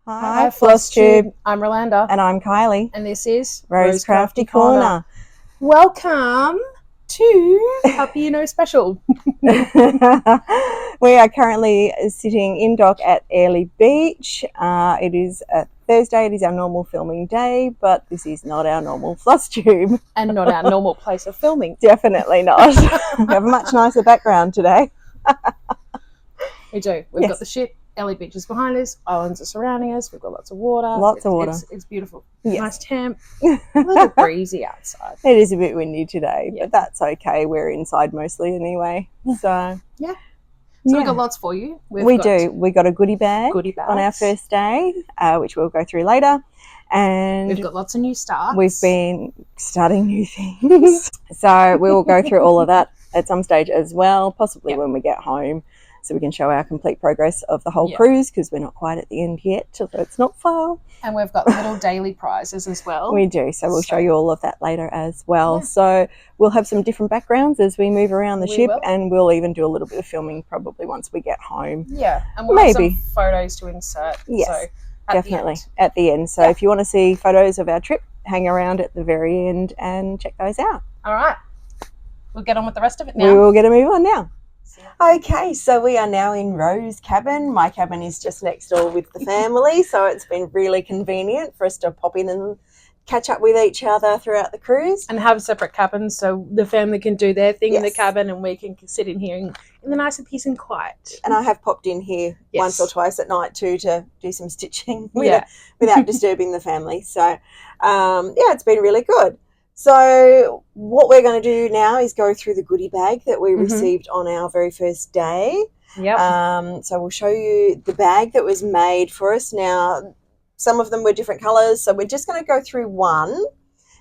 Hi, Flosstube. I'm Rolanda. And I'm Kylie. And this is Rose Crafty Corner. Welcome to Puppy Special. We are currently sitting in dock at Airlie Beach. It is a Thursday. It is our normal filming day, but this is not our normal Flosstube. And not our normal place of filming. Definitely not. We have a much nicer background today. We do. We've got the ship. Airlie Beach is behind us. Islands are surrounding us. We've got lots of water. Lots of water. It's beautiful. Yes. Nice temp. A little breezy outside. It is a bit windy today, but that's okay. We're inside mostly anyway. So yeah. So we've got lots for you. We got a goodie bag on our first day, which we'll go through later. And we've got lots of new starts. We've been starting new things. So we will go through all of that at some stage as well, possibly when we get home, so we can show our complete progress of the whole cruise, because we're not quite at the end yet, so it's not far. And we've got little daily prizes as well. We do, so we'll show you all of that later as well. Yeah. So we'll have some different backgrounds as we move around the ship, and we'll even do a little bit of filming probably once we get home. Yeah, and we'll have some photos to insert. Yes, so definitely at the end. So if you want to see photos of our trip, hang around at the very end and check those out. All right, we'll get on with the rest of it now. We will get a move on now. Okay, so we are now in Rose's cabin. My cabin is just next door with the family, so it's been really convenient for us to pop in and catch up with each other throughout the cruise. And have separate cabins so the family can do their thing in the cabin and we can sit in here in the nice and peace and quiet. And I have popped in here once or twice at night too to do some stitching without disturbing the family. So, it's been really good. So what we're going to do now is go through the goodie bag that we received on our very first day. Yep. So we'll show you the bag that was made for us. Now, some of them were different colours, so we're just going to go through one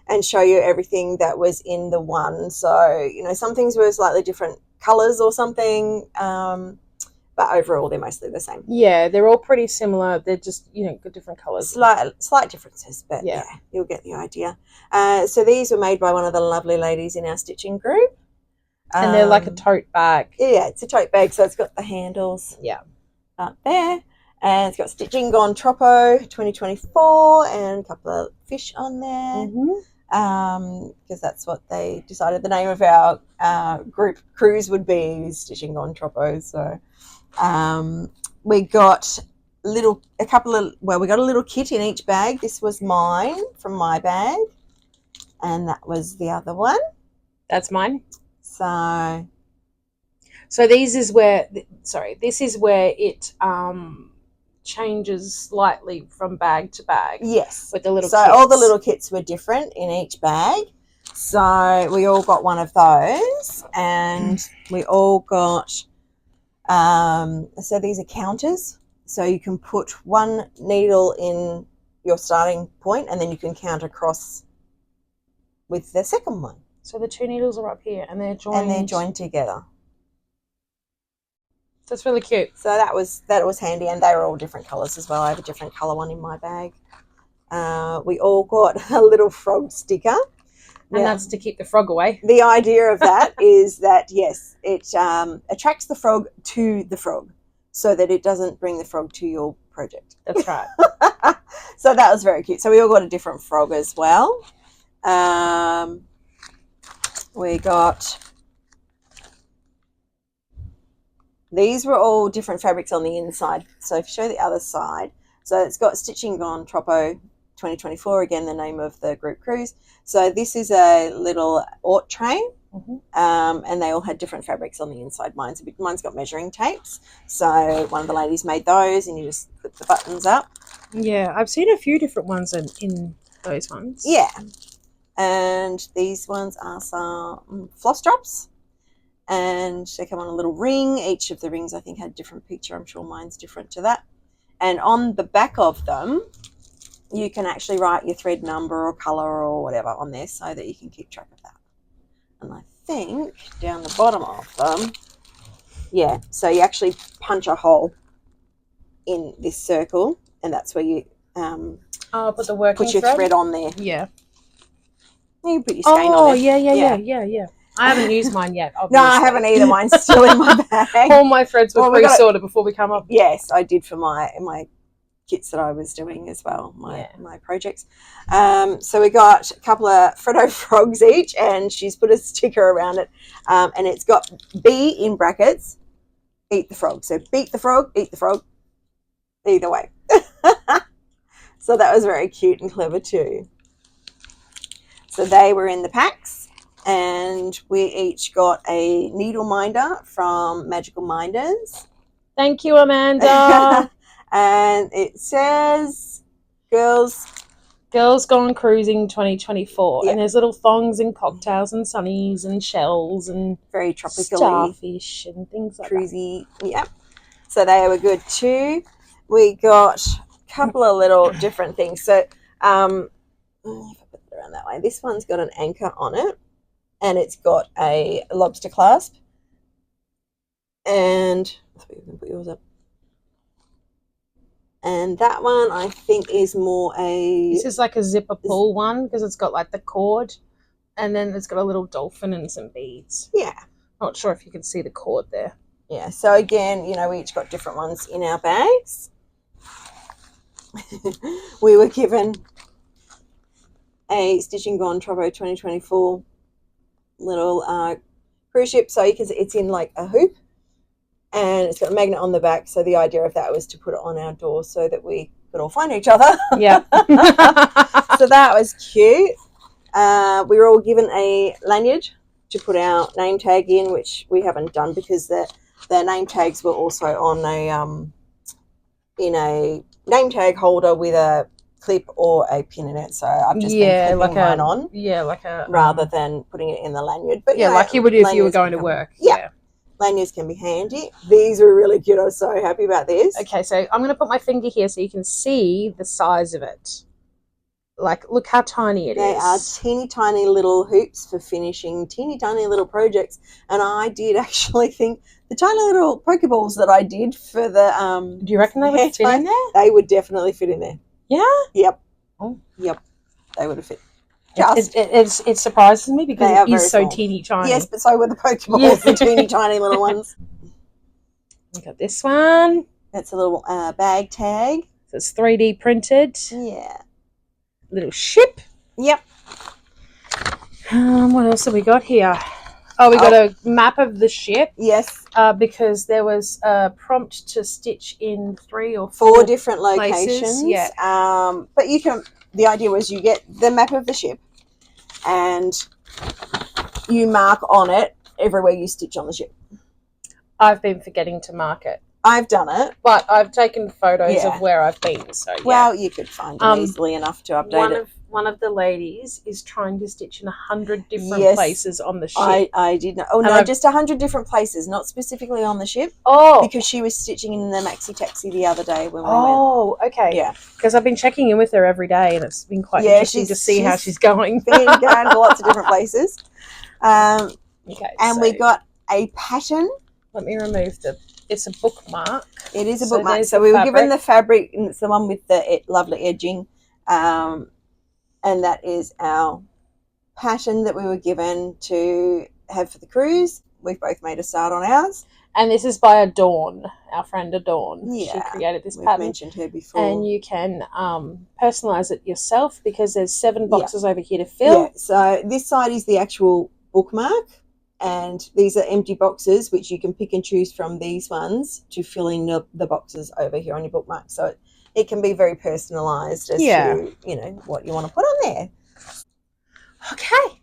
and show you everything that was in the one. So, some things were slightly different colours or something, but overall they're mostly the same. Yeah, they're all pretty similar. They're just, got different colours. Slight differences, but yeah, you'll get the idea. So these were made by one of the lovely ladies in our stitching group. And they're like a tote bag. Yeah, it's a tote bag, so it's got the handles up there. And it's got Stitching Gone Troppo 2024 and a couple of fish on there. Because that's what they decided the name of our group cruise would be, Stitching Gone Troppo. So we got we got a little kit in each bag. This was mine from my bag, and that was the other one. That's mine. So this is where it changes slightly from bag to bag. Yes. With the little kits. All the little kits were different in each bag. So we all got one of those, and we all got so these are counters. So you can put one needle in your starting point, and then you can count across with the second one. So the two needles are up here, and they're joined together. That's really cute. So that was handy, and they were all different colours as well. I have a different colour one in my bag. We all got a little frog sticker. And that's to keep the frog away. The idea of that is that, yes, it attracts the frog to the frog so that it doesn't bring the frog to your project. That's right. So that was very cute. So we all got a different frog as well. We got... These were all different fabrics on the inside. So if you show the other side, so it's got Stitching Gone Troppo 2024, again, the name of the group cruise. So this is a little Ort tray, and they all had different fabrics on the inside. Mine's got measuring tapes. So one of the ladies made those, and you just clip the buttons up. Yeah, I've seen a few different ones in those ones. Yeah. And these ones are some floss drops. And they come on a little ring. Each of the rings, I think, had a different picture. I'm sure mine's different to that. And on the back of them, you can actually write your thread number or colour or whatever on there so that you can keep track of that. And I think down the bottom of them, so you actually punch a hole in this circle, and that's where you put your thread on there. Yeah. You can put your skein on there. Yeah. I haven't used mine yet, obviously. No, I haven't either. Mine's still in my bag. All my threads were pre-sorted before we come up. Yes, I did for my kits that I was doing as well, my projects. So we got a couple of Freddo frogs each, and she's put a sticker around it, and it's got B in brackets, eat the frog. So beat the frog, eat the frog, either way. So that was very cute and clever too. So they were in the packs, and we each got a needle minder from Magical Minders. Thank you, Amanda. And it says Girls Gone Cruising 2024. Yeah. And there's little thongs and cocktails and sunnies and shells and very tropical starfish and things like cruisy. Yep. So they were good too. We got a couple of little different things. So if I put it around that way, this one's got an anchor on it, and it's got a lobster clasp. And you can put yours up. And that one I think is more a... This is like a zipper pull one, because it's got like the cord, and then it's got a little dolphin and some beads. Yeah. Not sure if you can see the cord there. Yeah, so again, you know, we each got different ones in our bags. We were given a Stitch and Gone Troppo 2024 little cruise ship, so you can see it's in like a hoop, and it's got a magnet on the back. So the idea of that was to put it on our door so that we could all find each other. Yeah. So that was cute. We were all given a lanyard to put our name tag in, which we haven't done because the name tags were also on a in a name tag holder with a clip or a pin in it. So I've just been clipping mine on. Yeah, like a rather than putting it in the lanyard. But yeah, like you would if you were going to work. Yeah. Lanyards can be handy. These were really cute. I was so happy about this. Okay, so I'm going to put my finger here so you can see the size of it. Like, look how tiny it is. They are teeny tiny little hoops for finishing teeny tiny little projects. And I did actually think the tiny little Pokeballs that I did for the do you reckon they would fit in there? They would definitely fit in there. Yeah? Yep. Oh. Yep. They would have fit. It surprises me because it is so teeny tiny. Yes, but so were the Pokeballs, the teeny tiny little ones. We got this one. That's a little bag tag. So it's 3D printed. Yeah. Little ship. Yep. What else have we got here? Oh, we got a map of the ship. Yes. Because there was a prompt to stitch in 3 or 4 different locations. Places. Yeah. But you can. The idea was you get the map of the ship, and you mark on it everywhere you stitch on the ship. I've been forgetting to mark it. I've done it. But I've taken photos of where I've been. So yeah. Well, you could find it easily enough to update it. One of the ladies is trying to stitch in 100 different places on the ship. I did know. Oh, no, just 100 different places, not specifically on the ship. Oh. Because she was stitching in the maxi taxi the other day when we went. Oh, okay. Yeah. Because I've been checking in with her every day, and it's been quite interesting to see how she's going. Been going to lots of different places. Okay. And we got a pattern. Let me remove it's a bookmark. It is a bookmark. So we were given the fabric, and it's the one with the lovely edging. And that is our pattern that we were given to have for the cruise. We've both made a start on ours. And this is by Adorn, our friend Adorn. Yeah. She created this We've pattern. mentioned her before. And you can personalise it yourself because there's 7 boxes over here to fill. Yeah, so this side is the actual bookmark, and these are empty boxes which you can pick and choose from these ones to fill in the boxes over here on your bookmark. So it can be very personalised as to, you know, what you want to put on there. Okay.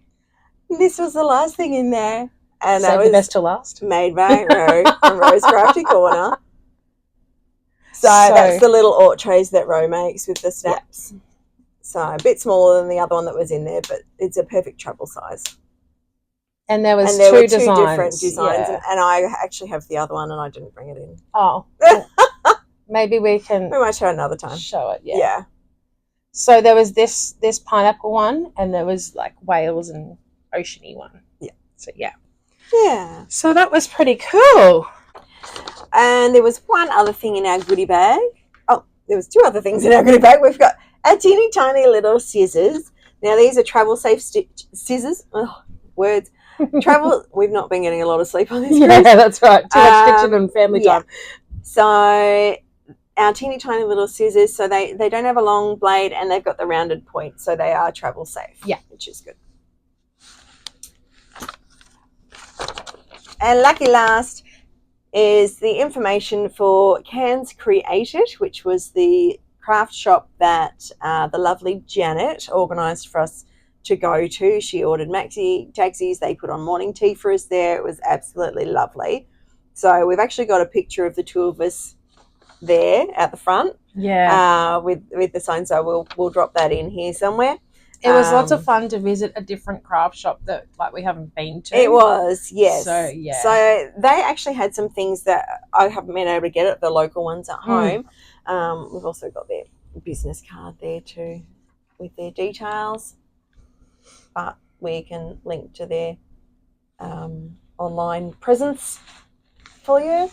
This was the last thing in there. And Save the best to last. Made by Ro from Ro's Crafty Corner. So that's the little ort trays that Ro makes with the snaps. Yep. So a bit smaller than the other one that was in there, but it's a perfect travel size. And there was two designs. Different designs. Yeah. And I actually have the other one and I didn't bring it in. Oh. Maybe we might show another time. Show it, yeah. Yeah. So there was this pineapple one, and there was like whales and oceany one. Yeah. So yeah. Yeah. So that was pretty cool. And there was one other thing in our goodie bag. Oh, there was 2 other things in our goodie bag. We've got a teeny tiny little scissors. Now these are travel safe scissors. Oh, words. Travel. We've not been getting a lot of sleep on this cruise. Yeah, that's right. Too much kitchen and family time. So our teeny tiny little scissors, so they don't have a long blade, and they've got the rounded point, so they are travel safe. Yeah. Which is good. And lucky last is the information for Cairns Created, which was the craft shop that the lovely Janet organised for us to go to. She ordered maxi taxis. They put on morning tea for us there. It was absolutely lovely. So we've actually got a picture of the two of us there at the front. Yeah. With the sign. So we'll drop that in here somewhere. It was lots of fun to visit a different craft shop that we haven't been to. It was, yes. So yeah. So they actually had some things that I haven't been able to get at the local ones at home. We've also got their business card there too, with their details. But we can link to their online presence for you.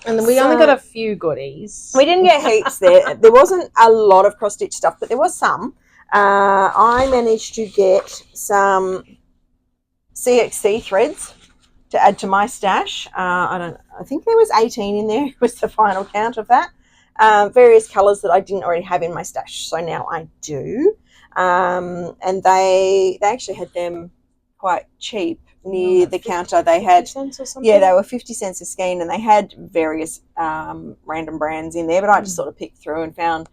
And then we only got a few goodies. We didn't get heaps there. There wasn't a lot of cross-stitch stuff, but there was some. I managed to get some CXC threads to add to my stash. I think there was 18 in there. Was the final count of that. Various colours that I didn't already have in my stash, so now I do. And they actually had them quite cheap near the counter. They had 50 cents or something? Yeah, they were 50 cents a skein, and they had various random brands in there, but I just sort of picked through and found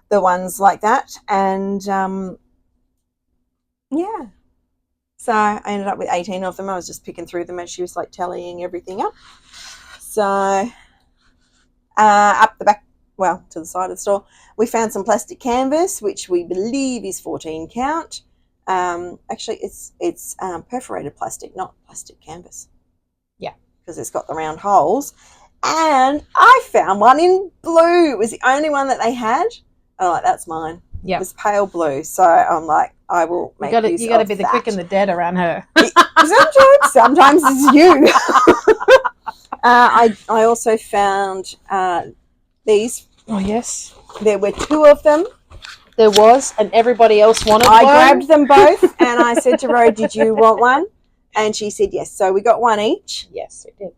the ones like that. And yeah, so I ended up with 18 of them. I was just picking through them as she was like tallying everything up. So up the back, well, to the side of the store, we found some plastic canvas, which we believe is 14 count. Actually, it's perforated plastic, not plastic canvas. Yeah, because it's got the round holes. And I found one in blue. It was the only one that they had. I'm like, that's mine. Yeah, it was pale blue. So I'm like, I will make use of that. You got to be the quick and the dead around her. Sometimes it's you. I also found these. Oh yes, there were two of them. There was, and everybody else wanted one. I grabbed them both, and I said to Ro, did you want one? And she said yes. So we got one each. Yes, we did.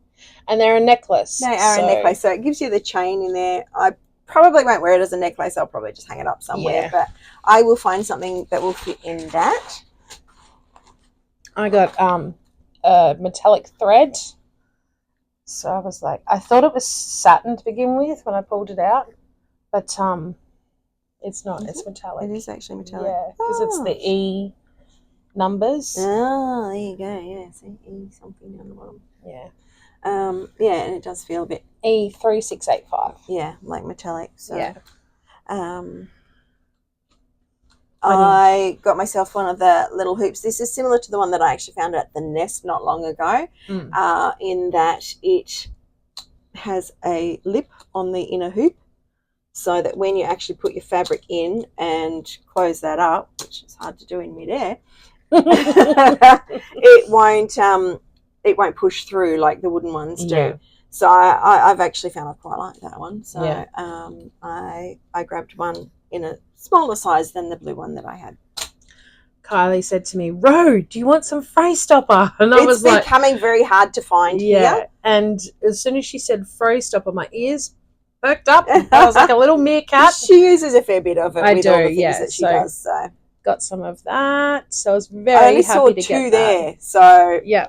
And they're a necklace. They are a necklace, so it gives you the chain in there. I probably won't wear it as a necklace. I'll probably just hang it up somewhere. Yeah. But I will find something that will fit in that. I got a metallic thread. So I was like, I thought it was satin to begin with when I pulled it out. But it's not. It's metallic. It is actually metallic. Yeah, because it's the E numbers. Oh, there you go. Yeah, see, E something down the bottom. Yeah. Yeah, and it does feel a bit E3685. Yeah, like metallic. So yeah. I got myself one of the little hoops. This is similar to the one that I actually found at the Nest not long ago, in that it has a lip on the inner hoop, so that when you actually put your fabric in and close that up, which is hard to do in midair, it won't push through like the wooden ones do. Yeah. So I've actually found I quite like that one. So yeah. I grabbed one in a smaller size than the blue one that I had. Kylie said to me, Ro, do you want some fray stopper? And I was like, it's becoming very hard to find here. And as soon as she said fray stopper, my ears perked up. I was like a little meerkat. She uses a fair bit of it with all the things that she does. So got some of that. So I was very happy to get that. I only saw two there. So yeah.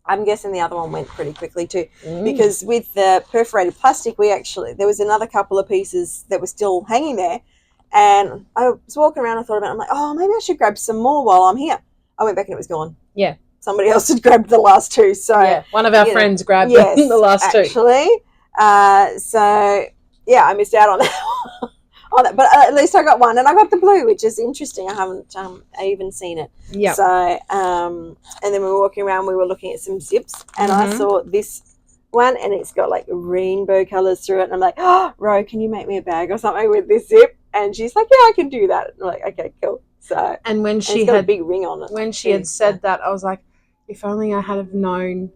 I'm guessing the other one went pretty quickly too, because with the perforated plastic, there was another couple of pieces that were still hanging there, and I was walking around and thought about it. I'm like, oh, maybe I should grab some more while I'm here. I went back and it was gone. Yeah. Somebody else had grabbed the last two. So yeah, one of our friends grabbed the last two. Actually, so yeah, I missed out on that. But at least I got one, and I got the blue, which is interesting. I haven't even seen it. Yeah. So and then we were walking around, we were looking at some zips, and I saw this one, and it's got like rainbow colours through it, and I'm like, oh, Ro, can you make me a bag or something with this zip? And she's like, yeah, I can do that. And I'm like, okay, cool. So and when she had a big ring on it, when she had said that, I was like, if only I had have known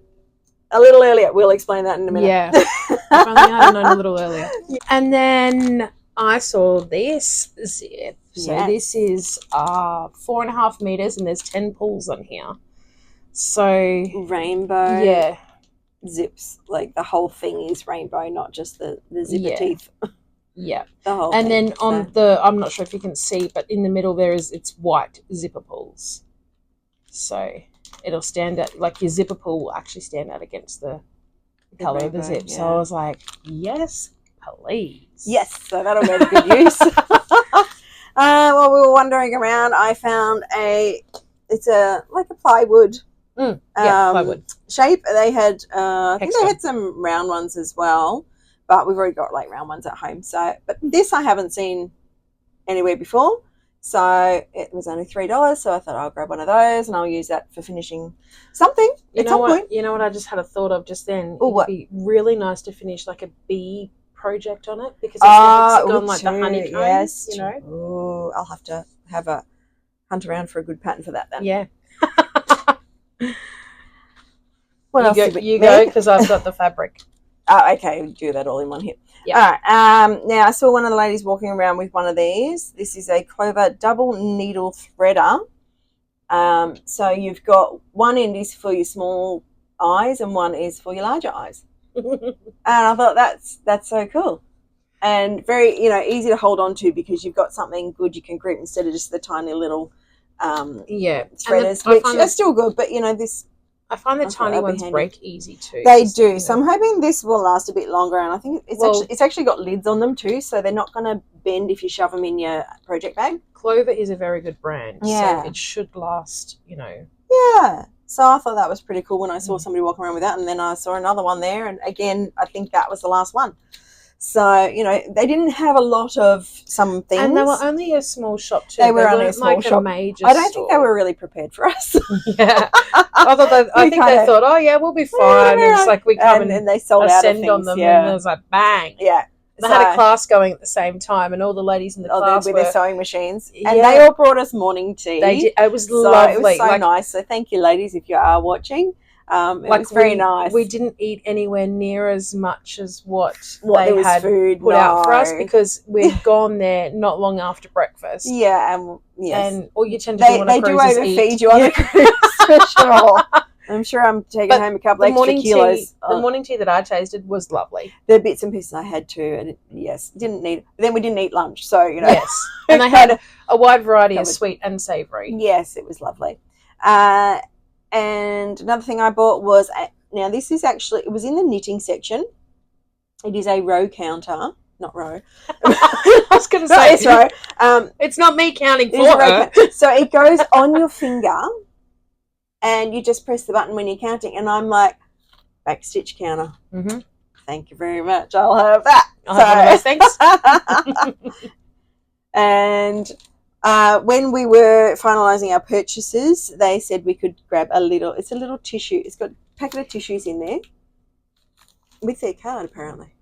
a little earlier. We'll explain that in a minute. Yeah. If only I had known a little earlier. And then I saw this zip. So this is 4.5 meters, and there's 10 pulls on here. So rainbow. Yeah. zips. Like the whole thing is rainbow, not just the zipper teeth. Yeah. The whole and thing. then on the, I'm not sure if you can see, but in the middle it's white zipper pulls. So it'll stand out, like your zipper pull will actually stand out against the colour of the zip. Yeah. So I was like, yes, please. Yes, so that'll go to good use. While we were wandering around, I found it's like a plywood. Plywood shape. They had, I think they had some round ones as well, but we've already got like round ones at home. So, but this I haven't seen anywhere before. So it was only $3. So I thought I'll grab one of those and I'll use that for finishing something at some point. You know what I just had a thought of just then? Ooh, it'd be really nice to finish like a bee project on it, because it's hexagon, like the honeycomb. Yes, you know. Ooh, I'll have to have a hunt around for a good pattern for that then. Yeah. What else? You go, because I've got the fabric. Oh, okay, we'll do that all in one hit. Yeah. All right. Now I saw one of the ladies walking around with one of these. This is a Clover double needle threader. So you've got one end is for your small eyes and one is for your larger eyes. And I thought that's so cool, and very easy to hold on to, because you've got something good you can grip instead of just the tiny little threaders, which are still good, but this. I find the tiny ones break easy too. They do. So I'm hoping this will last a bit longer, and I think it's actually got lids on them too, so they're not going to bend if you shove them in your project bag. Clover is a very good brand, yeah. So it should last, Yeah. So I thought that was pretty cool when I saw somebody walking around with that, and then I saw another one there, and again, I think that was the last one. So, they didn't have a lot of some things. And they were only a small shop too. They were only a small shop. I don't think they were really prepared for us. Yeah. I think they thought, oh yeah, we'll be fine. And it's like we come and they sold out of things, on them, and it was like bang. Yeah. They had a class going at the same time, and all the ladies in the class with their sewing machines, and yeah. they all brought us morning tea. They did. It was lovely. It was so nice. So thank you, ladies, if you are watching. It was very nice. We didn't eat anywhere near as much as what they had put out for us, because we'd gone there not long after breakfast. Yeah, and yes, and all you tend to do on a cruise is eat. They do overfeed you on a cruise for sure. I'm sure I'm taking home a couple extra kilos. The morning tea that I tasted was lovely. The bits and pieces I had too, and didn't need. Then we didn't eat lunch, so Yes, and they had a wide variety of sweet and savoury. Yes, it was lovely. And another thing I bought was, now this is actually, it was in the knitting section. It is a row counter, not row. I was going to say it's row. It's not me counting for her. So it goes on your finger, and you just press the button when you're counting. And I'm like, backstitch counter. Mm-hmm. Thank you very much. I'll have that. I'll have one of those things. And when we were finalising our purchases, they said we could grab it's a little tissue. It's got a packet of tissues in there with their card, apparently.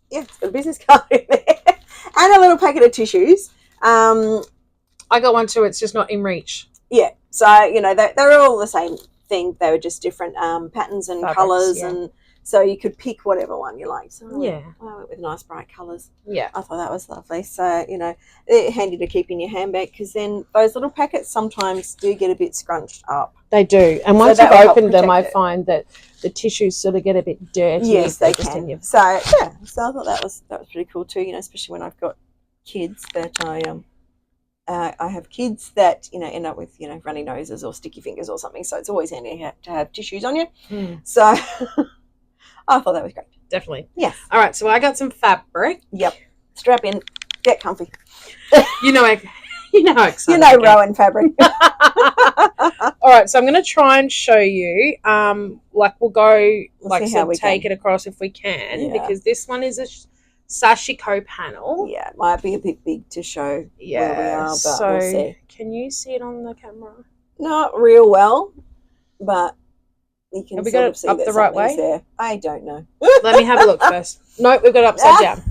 Yeah, it's got a business card in there. And a little packet of tissues. I got one too. It's just not in reach. Yeah. So, they're all the same thing. They were just different patterns and colours, and so you could pick whatever one you like. So I went with nice bright colours. Yeah. I thought that was lovely. So, they're handy to keep in your handbag, because then those little packets sometimes do get a bit scrunched up. They do. And once you've opened them, I find that the tissues sort of get a bit dirty. Yes, they can. So I thought that was pretty cool too, especially when I've got kids that I have kids that, end up with, runny noses or sticky fingers or something. So it's always handy to have tissues on you. Mm. So I thought that was great. Definitely. Yes. All right. So I got some fabric. Yep. Strap in. Get comfy. You know how excited Rowan fabric. All right. So I'm going to try and show you. We'll go, take it across if we can, because this one is a sashiko panel. Yeah, it might be a bit big to show where we are, but we'll see. Can you see it on the camera? Not real well, but you can sort of see up the right way. There. I don't know. Let me have a look first. No, we've got it upside down.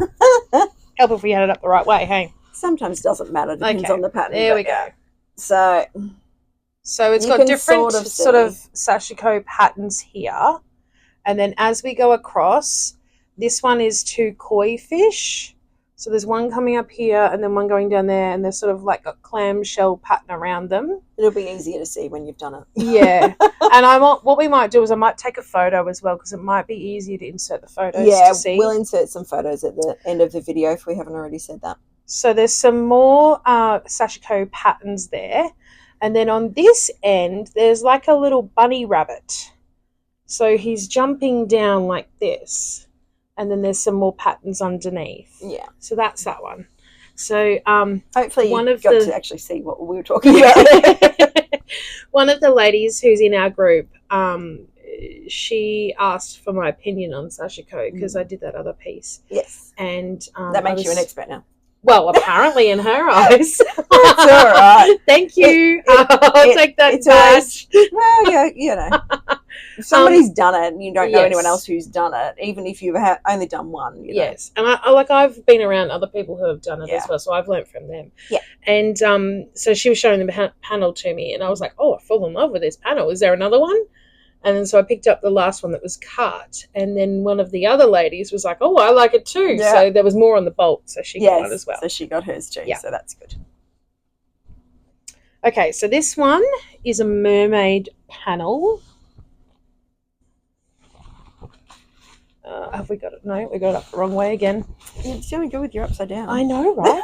Help if we had it up the right way. Hey. Sometimes it doesn't matter. Depends on the pattern. There we go. So it's got different sort of sashiko patterns here, and then as we go across, this one is 2 koi fish, So there's one coming up here and then one going down there, and they're sort of like got clamshell pattern around them. It'll be easier to see when you've done it. Yeah. And what we might do is I might take a photo as well, because it might be easier to insert the photos to see. We'll insert some photos at the end of the video if we haven't already said that. So there's some more Sashiko patterns there. And then on this end, there's like a little bunny rabbit. So he's jumping down like this. And then there's some more patterns underneath. Yeah. So that's that one. So hopefully you got to actually see what we were talking about. One of the ladies who's in our group, she asked for my opinion on Sashiko because I did that other piece. Yes. And that makes you an expert now. Well, apparently in her eyes. That's all right. Thank you. I'll take that badge. Well, yeah, you know. If somebody's done it and you don't know anyone else who's done it, even if you've only done one. You know. Yes. And I've been around other people who have done it as well, so I've learned from them. Yeah. And so she was showing the panel to me, and I was like, oh, I fell in love with this panel. Is there another one? And then so I picked up the last one that was cut, and then one of the other ladies was like, oh, I like it too. Yeah. So there was more on the bolt, so she got one as well. So she got hers too, so that's good. Okay, so this one is a mermaid panel. Have we got it? No, we got it up the wrong way again. It's doing good with your upside down. I know, right?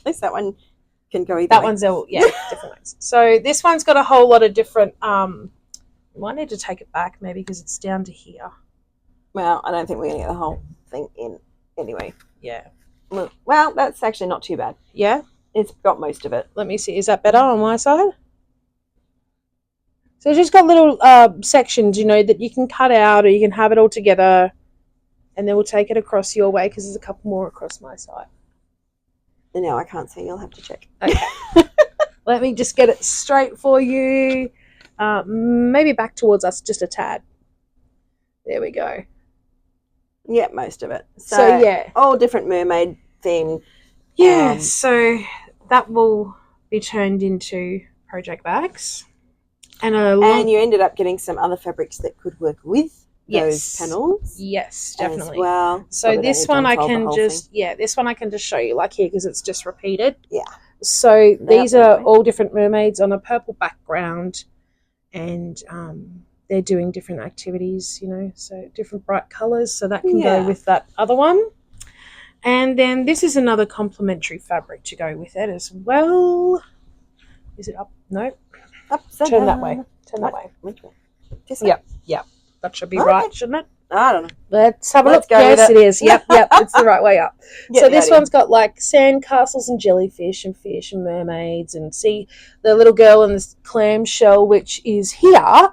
At least that one can go either way. That one's different ones. So this one's got a whole lot of different... we might need to take it back maybe because it's down to here. Well, I don't think we're going to get the whole thing in anyway. Yeah. Well, that's actually not too bad. Yeah? It's got most of it. Let me see. Is that better on my side? So it's just got little sections, that you can cut out, or you can have it all together, and then we'll take it across your way because there's a couple more across my side. No, I can't see. You'll have to check. Okay. Let me just get it straight for you. Maybe back towards us just a tad. There we go. Yeah, most of it. So yeah. All different mermaid theme. Yeah, so that will be turned into project bags. And you ended up getting some other fabrics that could work with those panels. Yes, definitely. As well. So this one I can just show you like here because it's just repeated. Yeah. So these are all different mermaids on a purple background, and they're doing different activities, so different bright colours. So that can go with that other one. And then this is another complementary fabric to go with it as well. Is it up? No. Turn that way. Turn that way. This way? Yep. That should be right, shouldn't it? I don't know. Let's have a look. Yes, it is. Yep. It's the right way up. So this one's got like sand castles and jellyfish and fish and mermaids, and see the little girl in this clamshell, which is here.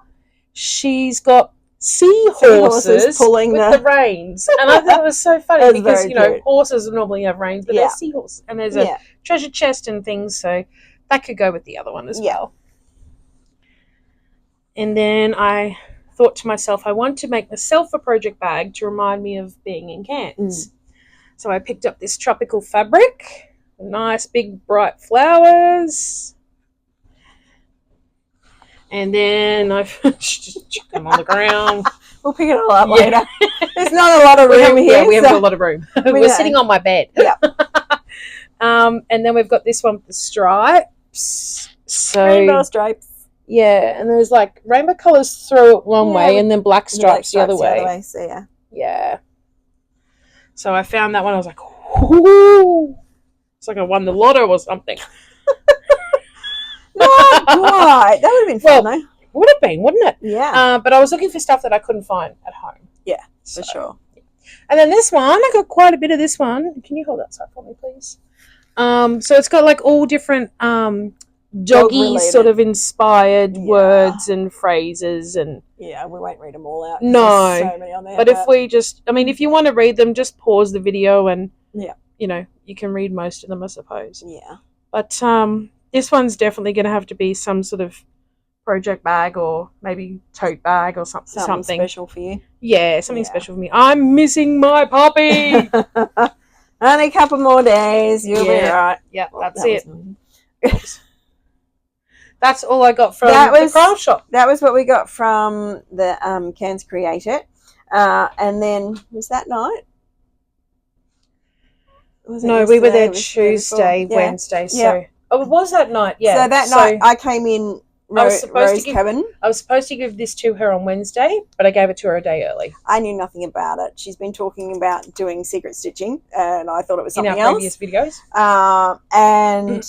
She's got seahorses pulling with the reins, and I thought it was so funny because horses normally have reins, but they're seahorses, and there's a treasure chest and things, so that could go with the other one as well. And then I thought to myself, I want to make myself a project bag to remind me of being in Cairns. So I picked up this tropical fabric, nice big bright flowers, and then I've just chucked them on the ground. We'll pick it all up later. There's not a lot of room here. Yeah, we haven't got a lot of room. We're sitting on my bed. Yeah. And then we've got this one with the stripes. So rainbow stripes. Yeah, and there's like rainbow colours through it one way, and then black stripes the other way. So yeah. So I found that one. I was like, ooh, it's like I won the lotto or something. Not quite. That would have been fun, though. Would have been, wouldn't it? Yeah. But I was looking for stuff that I couldn't find at home. Yeah, for sure. Yeah. And then this one, I got quite a bit of this one. Can you hold that side for me, please? So it's got like all different doggy sort of inspired words and phrases, and we won't read them all out. No, there's so many on there, but if we just, if you want to read them, just pause the video and you can read most of them, I suppose. Yeah. But this one's definitely going to have to be some sort of project bag or maybe tote bag or something special for you. Yeah, something special for me. I'm missing my puppy. Only a couple more days, you'll be right. Yeah, that's it. That's all I got from the craft shop. That was what we got from the Cairns Create It. And then, was that night? Was it No, we were yesterday? there It was the day before. Tuesday, Yeah. Wednesday. So Yeah. it was that night. Yeah. So that night I came in Rose cabin. I was supposed to give this to her on Wednesday, but I gave it to her a day early. I knew nothing about it. She's been talking about doing secret stitching, and I thought it was something in our previous videos. And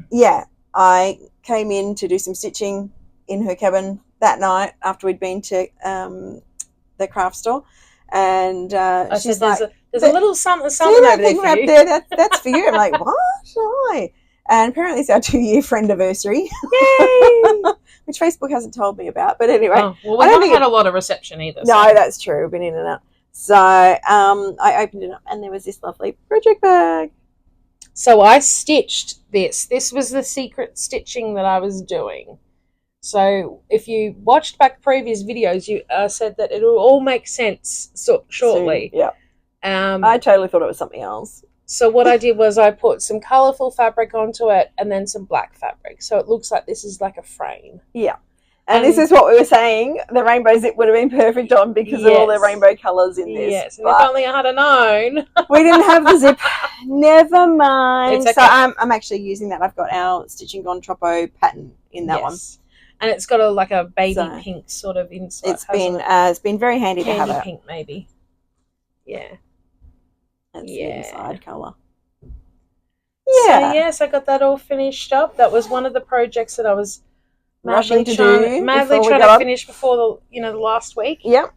yeah, I came in to do some stitching in her cabin that night after we'd been to the craft store, and she's like, "There's a little something see over that there thing for wrapped you." there? That's for you. I'm like, what? Why? And apparently it's our 2-year friend anniversary. Yay! Which Facebook hasn't told me about. But anyway. Oh, well, we haven't had a lot of reception either. No, that's true. We've been in and out. So I opened it up and there was this lovely project bag. So I stitched this. This was the secret stitching that I was doing. So if you watched back previous videos, you said that it'll all make sense shortly. Soon, yeah. I totally thought it was something else. So what I did was I put some colourful fabric onto it and then some black fabric. So it looks like this is like a frame. Yeah. And this is what we were saying. The rainbow zip would have been perfect on because of all the rainbow colours in this. Yes, and if only I had known. We didn't have the zip. Never mind. It's okay. So I'm actually using that. I've got our Stitching Gone Troppo pattern in that one. And it's got like a baby pink sort of inside. It's been very handy to have it. Pink maybe. Yeah. That's the inside colour. Yeah. So yes, I got that all finished up. That was one of the projects that I was madly trying to finish before the last week. Yep.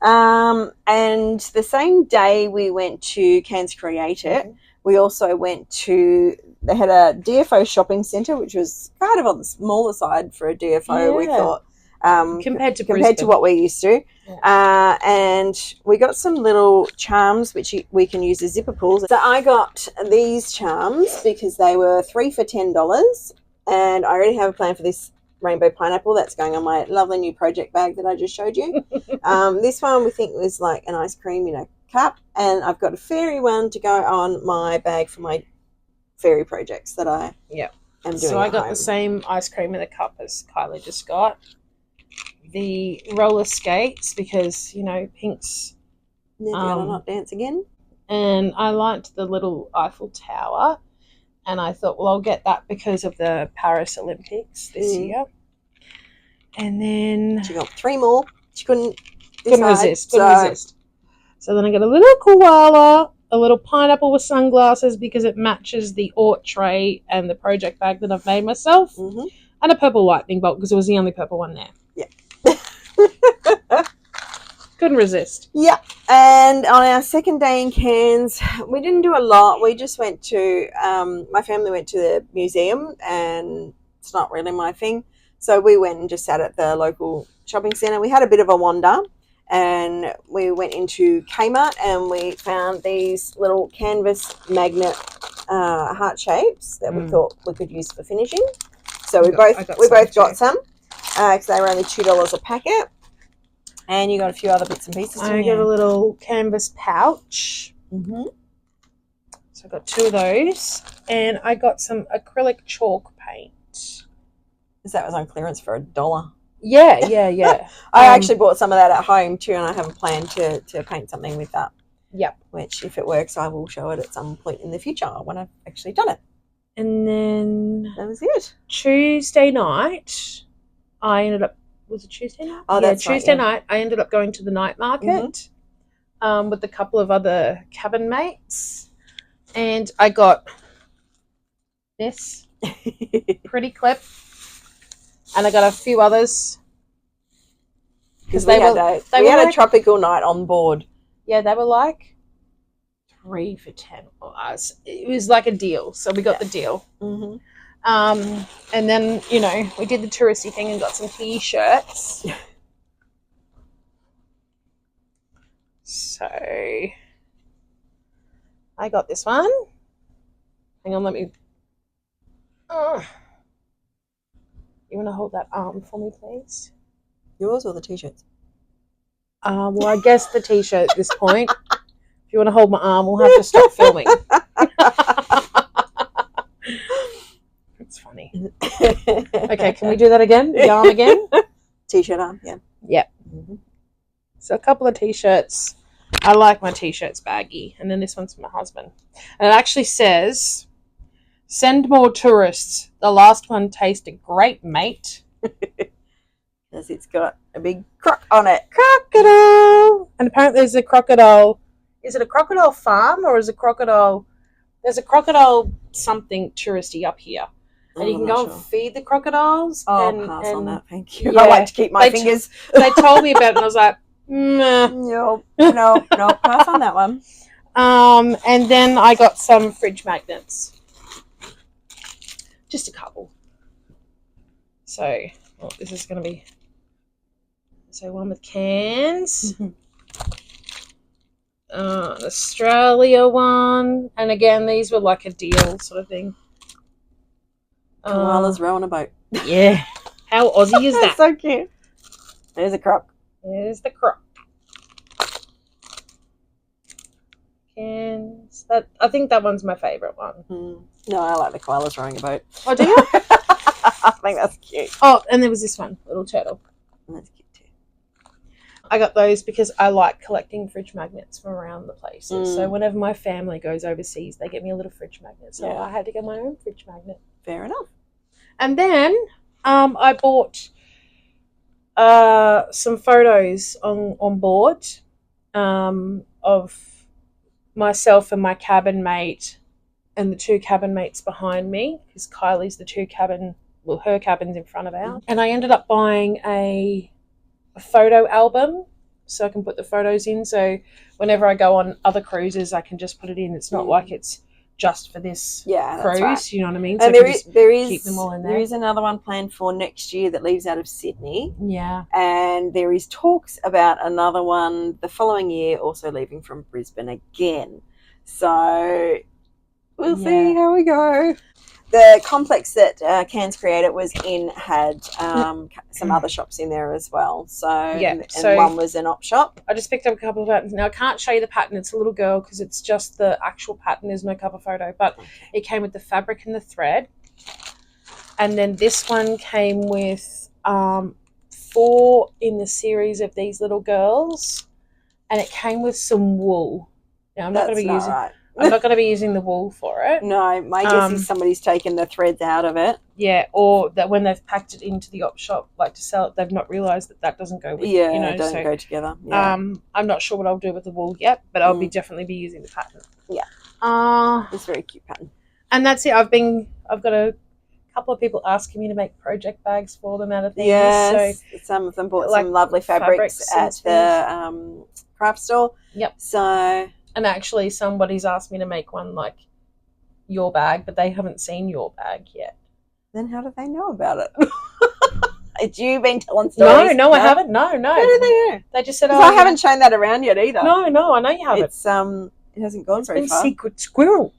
And the same day we went to Cairns Create It, we also went to, they had a DFO shopping centre, which was kind of on the smaller side for a DFO, we thought. Compared to what we're used to. Yeah. And we got some little charms which we can use as zipper pulls. So I got these charms because they were 3 for $10, and I already have a plan for this rainbow pineapple that's going on my lovely new project bag that I just showed you. This one we think was like an ice cream in a cup, and I've got a fairy one to go on my bag for my fairy projects that I am doing. So I got the same ice cream in a cup as Kylie just got. The roller skates because Pink's never gonna not dance again, and I liked the little Eiffel Tower, and I thought, well, I'll get that because of the Paris Olympics this year. And then she got 3 more. She couldn't resist. So then I got a little koala, a little pineapple with sunglasses because it matches the Ort tray and the project bag that I've made myself, and a purple lightning bolt because it was the only purple one there. Yeah. Couldn't resist. Yeah. And on our second day in Cairns, we didn't do a lot. We just went to, my family went to the museum, and it's not really my thing. So we went and just sat at the local shopping centre. We had a bit of a wander, and we went into Kmart, and we found these little canvas magnet heart shapes that we thought we could use for finishing. So we both got some because they were only $2 a packet. And you got a few other bits and pieces. I got a little canvas pouch. So I got 2 of those, and I got some acrylic chalk paint. Because that was on clearance for $1. Yeah. I actually bought some of that at home too, and I have a plan to paint something with that. Yep. Which, if it works, I will show it at some point in the future when I've actually done it. And then that was it. Tuesday night, I ended up. Was it Tuesday night? Oh, that's Tuesday night. I ended up going to the night market with a couple of other cabin mates, and I got this pretty clip, and I got a few others because we had a tropical night on board. Yeah, they were like 3 for $10. It was like a deal, so we got the deal. And then, we did the touristy thing and got some T-shirts. So, I got this one. Hang on, let me... You want to hold that arm for me, please? Yours or the T-shirts? Well, I guess the T-shirt at this point. If you want to hold my arm, we'll have to stop filming. It's funny. Okay, can we do that again? The arm again? T-shirt arm, yeah. Yeah. So a couple of T-shirts I like my t-shirts baggy. And then this one's for my husband. And it actually says, send more tourists. The last one tasted great, mate. Because it's got a big croc on it. Crocodile. And apparently there's a crocodile. Is it a crocodile farm or is a crocodile... There's a crocodile something touristy up here. And you can go and feed the crocodiles. Oh, pass on that, thank you. Yeah, I like to keep my fingers. They told me about it and I was like, nah. No, pass on that one. And then I got some fridge magnets. Just a couple. So, this is going to be... So, one with Cairns. An Australia one. And again, these were like a deal sort of thing. Koala's rowing a boat. Yeah. How Aussie is that? So cute. There's a croc. There's the croc. Cairns. I think that one's my favourite one. No, I like the koalas rowing a boat. Oh, do you? I think that's cute. Oh, and there was this one, little turtle. That's cute too. I got those because I like collecting fridge magnets from around the places. So whenever my family goes overseas, they get me a little fridge magnet. So I had to get my own fridge magnet. Fair enough. And then I bought some photos on board of myself and my cabin mate and the two cabin mates behind me, because Kylie's her cabin's in front of ours. And I ended up buying a photo album so I can put the photos in. So whenever I go on other cruises, I can just put it in. It's not like it's just for this cruise, right. You know what I mean? So and there is keep them all in there. There is another one planned for next year that leaves out of Sydney. Yeah. And there is talks about another one the following year also leaving from Brisbane again. So we'll see how we go. The complex that Cairns created had some other shops in there as well. So, and one was an op shop. I just picked up a couple of patterns. Now, I can't show you the pattern. It's a little girl because it's just the actual pattern. There's no cover photo. But it came with the fabric and the thread. And then this one came with 4 in the series of these little girls. And it came with some wool. Now, I'm not going to be using the wool for it. No, my guess is somebody's taken the threads out of it. Yeah, or that when they've packed it into the op shop, like to sell it, they've not realised that doesn't go with it. Yeah, it doesn't go together. Yeah. I'm not sure what I'll do with the wool yet, but I'll definitely be using the pattern. Yeah. It's a very cute pattern. And that's it. I've got a couple of people asking me to make project bags for them out of things. Yes, so some of them bought some lovely fabrics at the craft store. Yep. So... And actually, somebody's asked me to make one like your bag, but they haven't seen your bag yet. Then how do they know about it? Had you been telling stories? No, I haven't. No. How do they know? They just said, I haven't shown that around yet either. No, I know you haven't. It's it hasn't gone very far. Secret squirrel.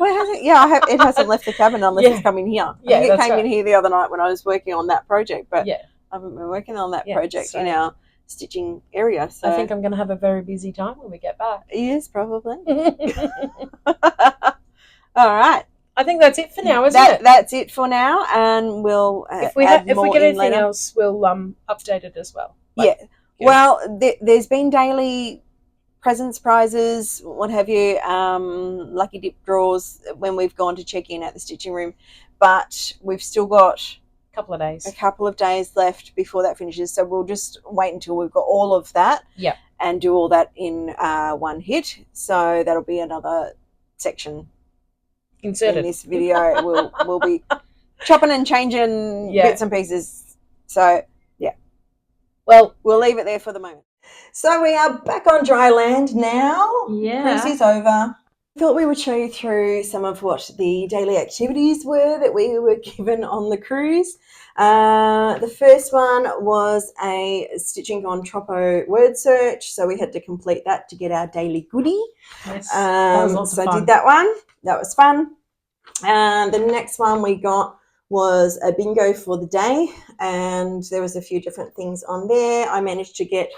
Well, it hasn't. Yeah, it hasn't left the cabin unless it's come in here. Yeah, I think it came in here the other night when I was working on that project, but I haven't been working on that project in our stitching area. So I think I'm going to have a very busy time when we get back. Yes, probably. All right. I think that's it for now, isn't it? That's it for now, and we'll if we get anything else, we'll update it as well. Well, there's been daily presents, prizes, what have you, lucky dip draws when we've gone to check in at the stitching room, but we've still got a couple of days left before that finishes, so we'll just wait until we've got all of that and do all that in one hit. So that'll be another section inserted in this video. We'll be chopping and changing bits and pieces. So well, we'll leave it there for the moment. So we are back on dry land now. Cruise is over. Thought we would show you through some of what the daily activities were that we were given on the cruise. The first one was a stitching on Troppo word search, so we had to complete that to get our daily goodie. Yes, that was lots of fun. I did that one. That was fun. The next one we got was a bingo for the day, and there was a few different things on there. I managed to get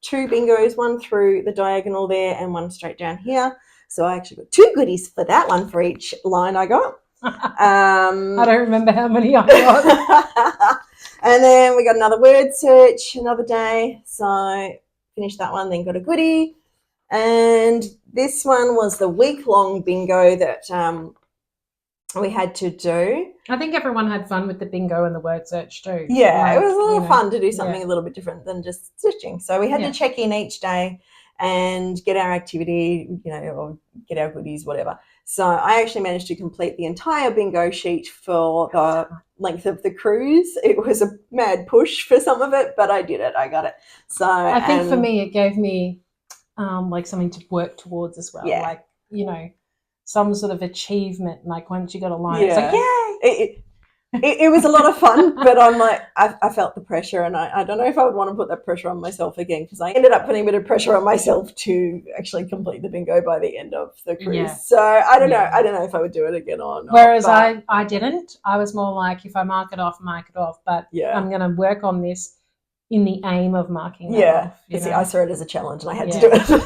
2 bingos, one through the diagonal there and one straight down here. So I actually got 2 goodies for that one for each line I got. I don't remember how many I got. And then we got another word search another day. So finished that one, then got a goodie. And this one was the week-long bingo that we had to do. I think everyone had fun with the bingo and the word search too. Yeah, it was a little fun to do something yeah. a little bit different than just stitching. So we had to check in each day and get our activity, or get our goodies, whatever. So I actually managed to complete the entire bingo sheet for the length of the cruise. It was a mad push for some of it, but I did it. I got it. So I think for me, it gave me like something to work towards as well. Yeah. Like, some sort of achievement. Like once you got a line, it's like, yay! It was a lot of fun, but I'm like, I felt the pressure, and I don't know if I would want to put that pressure on myself again, because I ended up putting a bit of pressure on myself to actually complete the bingo by the end of the cruise. Yeah. So I don't know. I don't know if I would do it again or not. Whereas I didn't. I was more like, if I mark it off. But Yeah. I'm going to work on this in the aim of marking that off. See, I saw it as a challenge, and I had to Yeah. do it.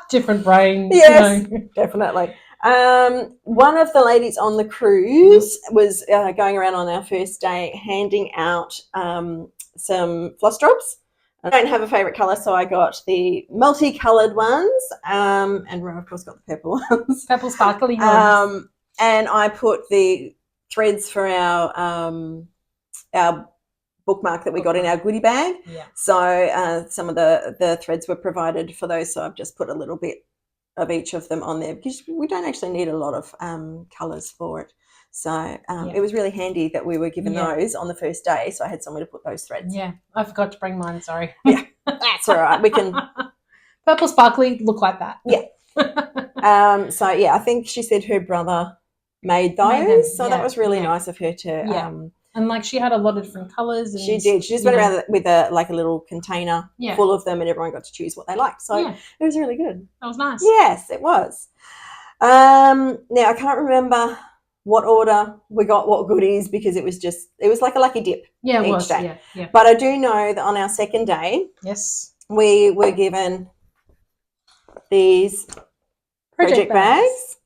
Different brains. Yes, definitely. One of the ladies on the cruise was going around on our first day handing out some floss drops. I don't have a favourite colour, so I got the multicoloured ones, and Ro, of course, got the purple ones. Purple sparkly ones. And I put the threads for our bookmark that we got in our goodie bag. Yeah. So some of the threads were provided for those, so I've just put a little bit of each of them on there, because we don't actually need a lot of colours for it. So it was really handy that we were given those on the first day, so I had somewhere to put those threads. Yeah, I forgot to bring mine, sorry. Yeah, that's all right. We can... Purple sparkly look like that. Yeah. So, yeah, I think she said her brother made those, so that was really nice of her to... and like she had a lot of different colours. And she did. She just went around with a little container full of them, and everyone got to choose what they liked. So it was really good. That was nice. Yes, it was. Now I can't remember what order we got what goodies, because it was like a lucky dip. Yeah, it each was. day. Yeah. But I do know that on our second day, we were given these project bags.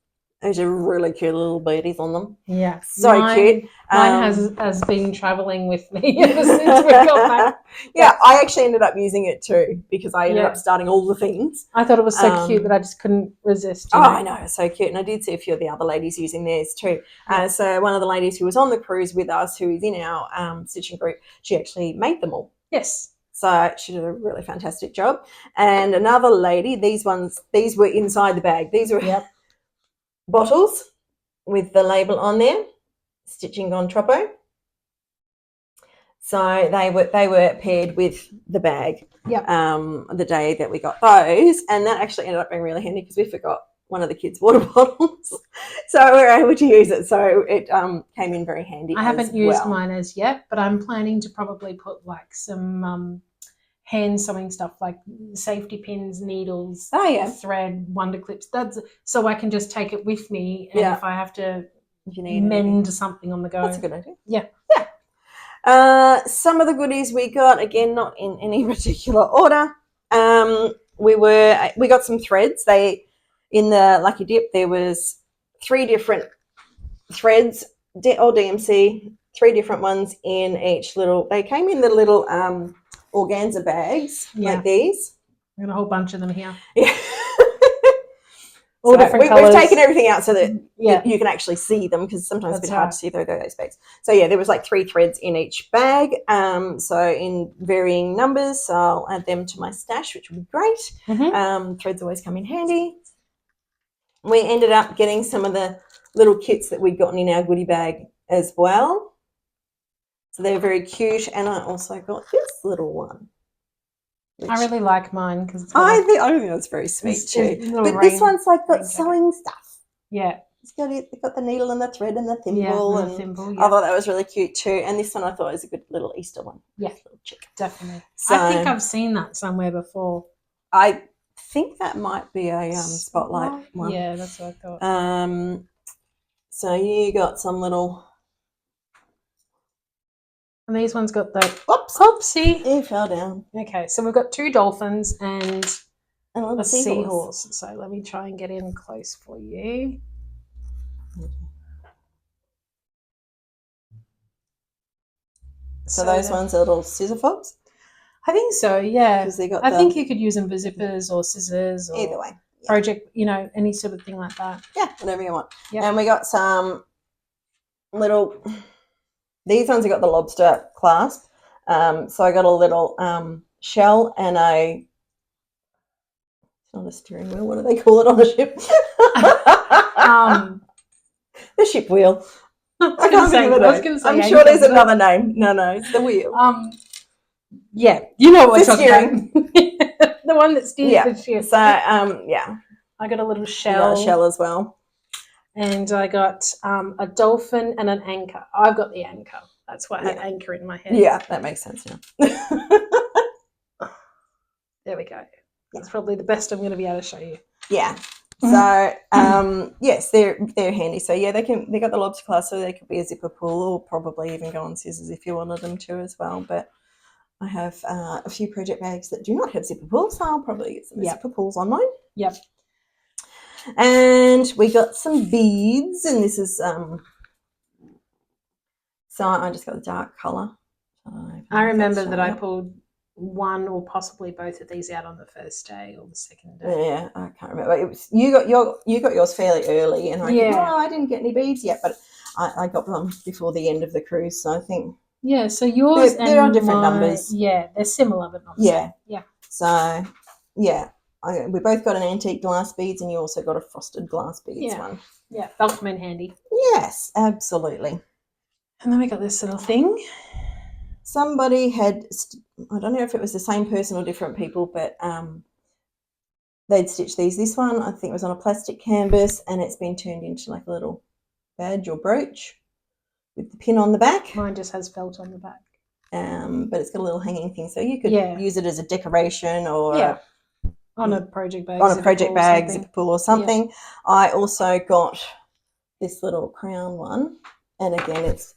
Those are really cute little birdies on them. Yeah. So cute. Mine has been travelling with me ever since we got back. Yeah, I actually ended up using it too, because I ended up starting all the things. I thought it was so cute that I just couldn't resist. I know, it's so cute. And I did see a few of the other ladies using theirs too. So one of the ladies who was on the cruise with us, who is in our stitching group, she actually made them all. Yes. So she did a really fantastic job. And another lady, these were inside the bag. These were bottles with the label on there, stitching on Troppo. So they were paired with the bag. The day that we got those, and that actually ended up being really handy, because we forgot one of the kids' water bottles, so we were able to use it. So it came in very handy. I haven't used mine as yet, but I'm planning to probably put like some hand sewing stuff, like safety pins, needles, thread, wonder clips. That's so I can just take it with me, and if I have to mend something on the go. That's a good idea. Yeah. Some of the goodies we got, again, not in any particular order. We got some threads. In the Lucky Dip, there was 3 different threads, or DMC, 3 different ones in each little. They came in the little organza bags like these. I've got a whole bunch of them here. Yeah. All different colours. We've taken everything out so that you can actually see them, because sometimes it's a bit hard to see through those bags. So, there was like 3 threads in each bag, so in varying numbers. So I'll add them to my stash, which would be great. Threads always come in handy. We ended up getting some of the little kits that we'd gotten in our goodie bag as well. So they're very cute. And I also got this little one. I really like mine, because I think that's very sweet too. But this one's like got sewing stuff. Yeah. They've got the needle and the thread and the thimble. I thought that was really cute too. And this one I thought was a good little Easter one. Yeah, little chick. Definitely. So, I think I've seen that somewhere before. I think that might be a spotlight one. Yeah, that's what I thought. So you got some little... And these ones got the oopsie. It fell down. Okay, so we've got 2 dolphins and a seahorse. So let me try and get in close for you. So those ones are little scissor fobs? I think so, yeah. 'Cause they got I think you could use them for zippers or scissors or either way. Yeah. project, any sort of thing like that. Yeah, whatever you want. Yep. And we got some little, these ones have got the lobster clasp. So I got a little shell and it's not a steering wheel. What do they call it on a ship? The ship wheel. I can't think of it. I'm sure there's another name. No, it's the wheel. Yeah, you know what The we're talking about. The one that steers the ship. So yeah, I got a little you shell. got a shell as well. And I got a dolphin and an anchor. I've got the anchor. That's why I had anchor in my head. Yeah, that makes sense now. There we go. That's probably the best I'm going to be able to show you. Yeah. So yes, they're handy. So yeah, they got the lobster class, so they could be a zipper pull or probably even go on scissors if you wanted them to as well. But I have a few project bags that do not have zipper pulls, so I'll probably get some zipper pulls on mine. Yep. And we got some beads, and this is so I just got the dark colour. I remember that I pulled one or possibly both of these out on the first day or the second day. Yeah, I can't remember. It was you got yours fairly early, and I didn't get any beads yet, but I got them before the end of the cruise, so I think so yours they're on different numbers. Yeah, they're similar but not the same. Yeah. So yeah, we both got an antique glass beads, and you also got a frosted glass beads one. Yeah, they'll come in handy. Yes, absolutely. And then we got this little thing. Somebody had, I don't know if it was the same person or different people, but they'd stitched these. This one, I think, was on a plastic canvas, and it's been turned into like a little badge or brooch with the pin on the back. Mine just has felt on the back. But it's got a little hanging thing, so you could use it as a decoration or on a project bag, zipper pull or something. Yeah. I also got this little crown one, and again, it's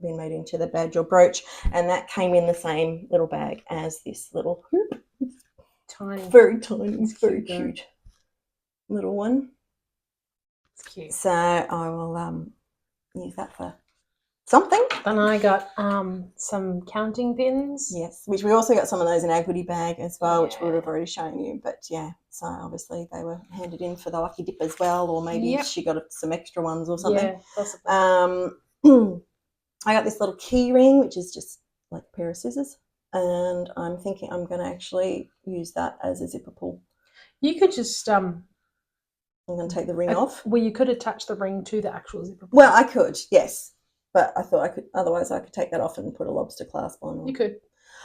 been made into the badge or brooch, and that came in the same little bag as this little hoop. Tiny. Very tiny. It's very cute little one. It's cute. So I will use that for something. Then I got some counting pins. Yes, which we also got some of those in our goodie bag as well, which we would have already shown you. But yeah, so obviously they were handed in for the lucky dip as well, or maybe she got some extra ones or something. Yeah, possibly. I got this little key ring, which is just like a pair of scissors, and I'm thinking I'm going to actually use that as a zipper pull. You could just I'm going to take the ring off. Well, you could attach the ring to the actual zipper pull. Well, I could, yes, but I thought I could. Otherwise, I could take that off and put a lobster clasp on. You could.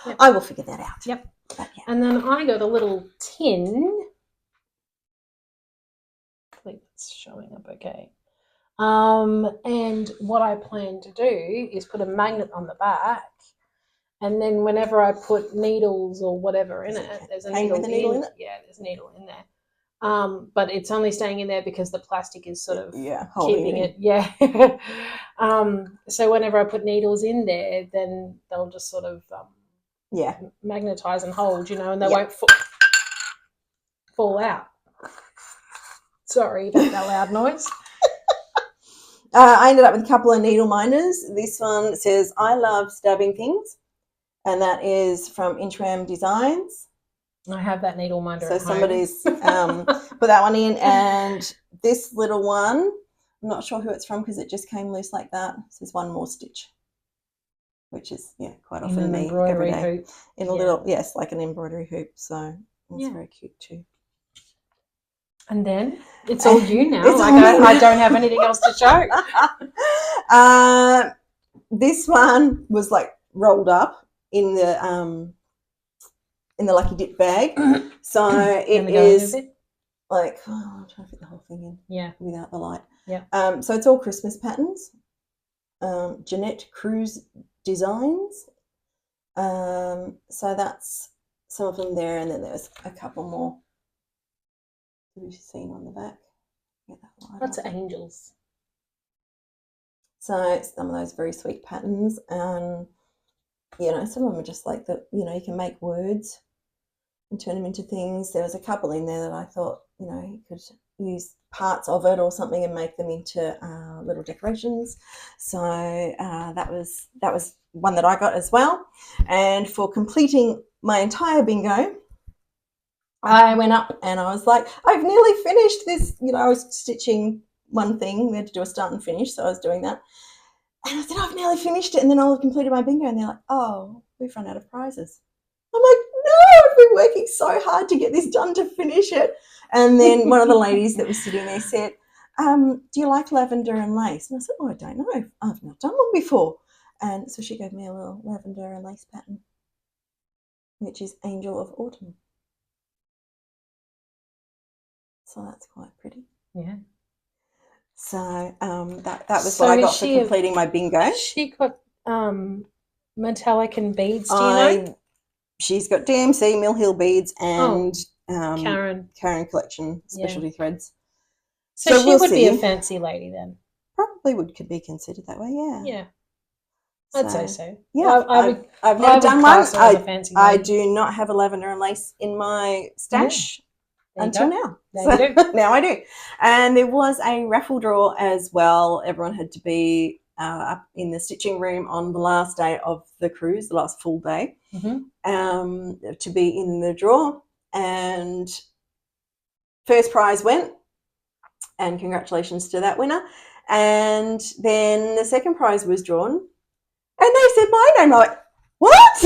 Yep. I will figure that out. Yep. But, yeah. And then I got a little tin. I think it's showing up okay. And what I plan to do is put a magnet on the back, and then whenever I put needles or whatever in it, there's a needle in it. Yeah, there's a needle in there. But it's only staying in there because the plastic is sort of keeping it. Yeah. So whenever I put needles in there, then they'll just sort of magnetize and hold, and they won't fall out. Sorry about that loud noise. I ended up with a couple of needle minders. This one says, I love stabbing things, and that is from Intram Designs. I have that needle minder so at home. Somebody's put that one in, and this little one, I'm not sure who it's from because it just came loose like that. It says one more stitch, which is, quite often me every day. Hoop. In a little, like an embroidery hoop. So it's very cute too. And then it's all you now. I don't have anything else to show. This one was like rolled up in the lucky dip bag. So it is like I'm trying to fit the whole thing in. Yeah. Without the light. Yeah. So it's all Christmas patterns. Jeanette Cruise Designs. So that's some of them there, and then there's a couple more. Have you seen on the back? Lots of angels. So some of those very sweet patterns. Some of them are just like that. You can make words and turn them into things. There was a couple in there that I thought, you could use parts of it or something and make them into little decorations. So that was one that I got as well. And for completing my entire bingo, I went up and I was like, I've nearly finished this. I was stitching one thing. We had to do a start and finish, so I was doing that. And I said, I've nearly finished it. And then I completed my bingo. And they're like, oh, we've run out of prizes. I'm like, no, I've been working so hard to get this done to finish it. And then one of the ladies that was sitting there said, do you like lavender and lace? And I said, oh, I don't know. I've not done one before. And so she gave me a little lavender and lace pattern, which is Angel of Autumn. So that's quite pretty. Yeah. So that was what I got for completing my bingo. She got metallic and beads, do you know? She's got DMC, Mill Hill beads, and Karen Collection specialty threads. So she would be a fancy lady then. Probably would be considered that way, yeah. Yeah. I'd say so. Yeah, I've never done one. I do not have a lavender and lace in my stash until now. Now you do. Now I do. And there was a raffle draw as well. Everyone had to be up in the stitching room on the last day of the cruise, the last full day, to be in the draw. And first prize went, and congratulations to that winner. And then the second prize was drawn, and they said my name. I'm like, what?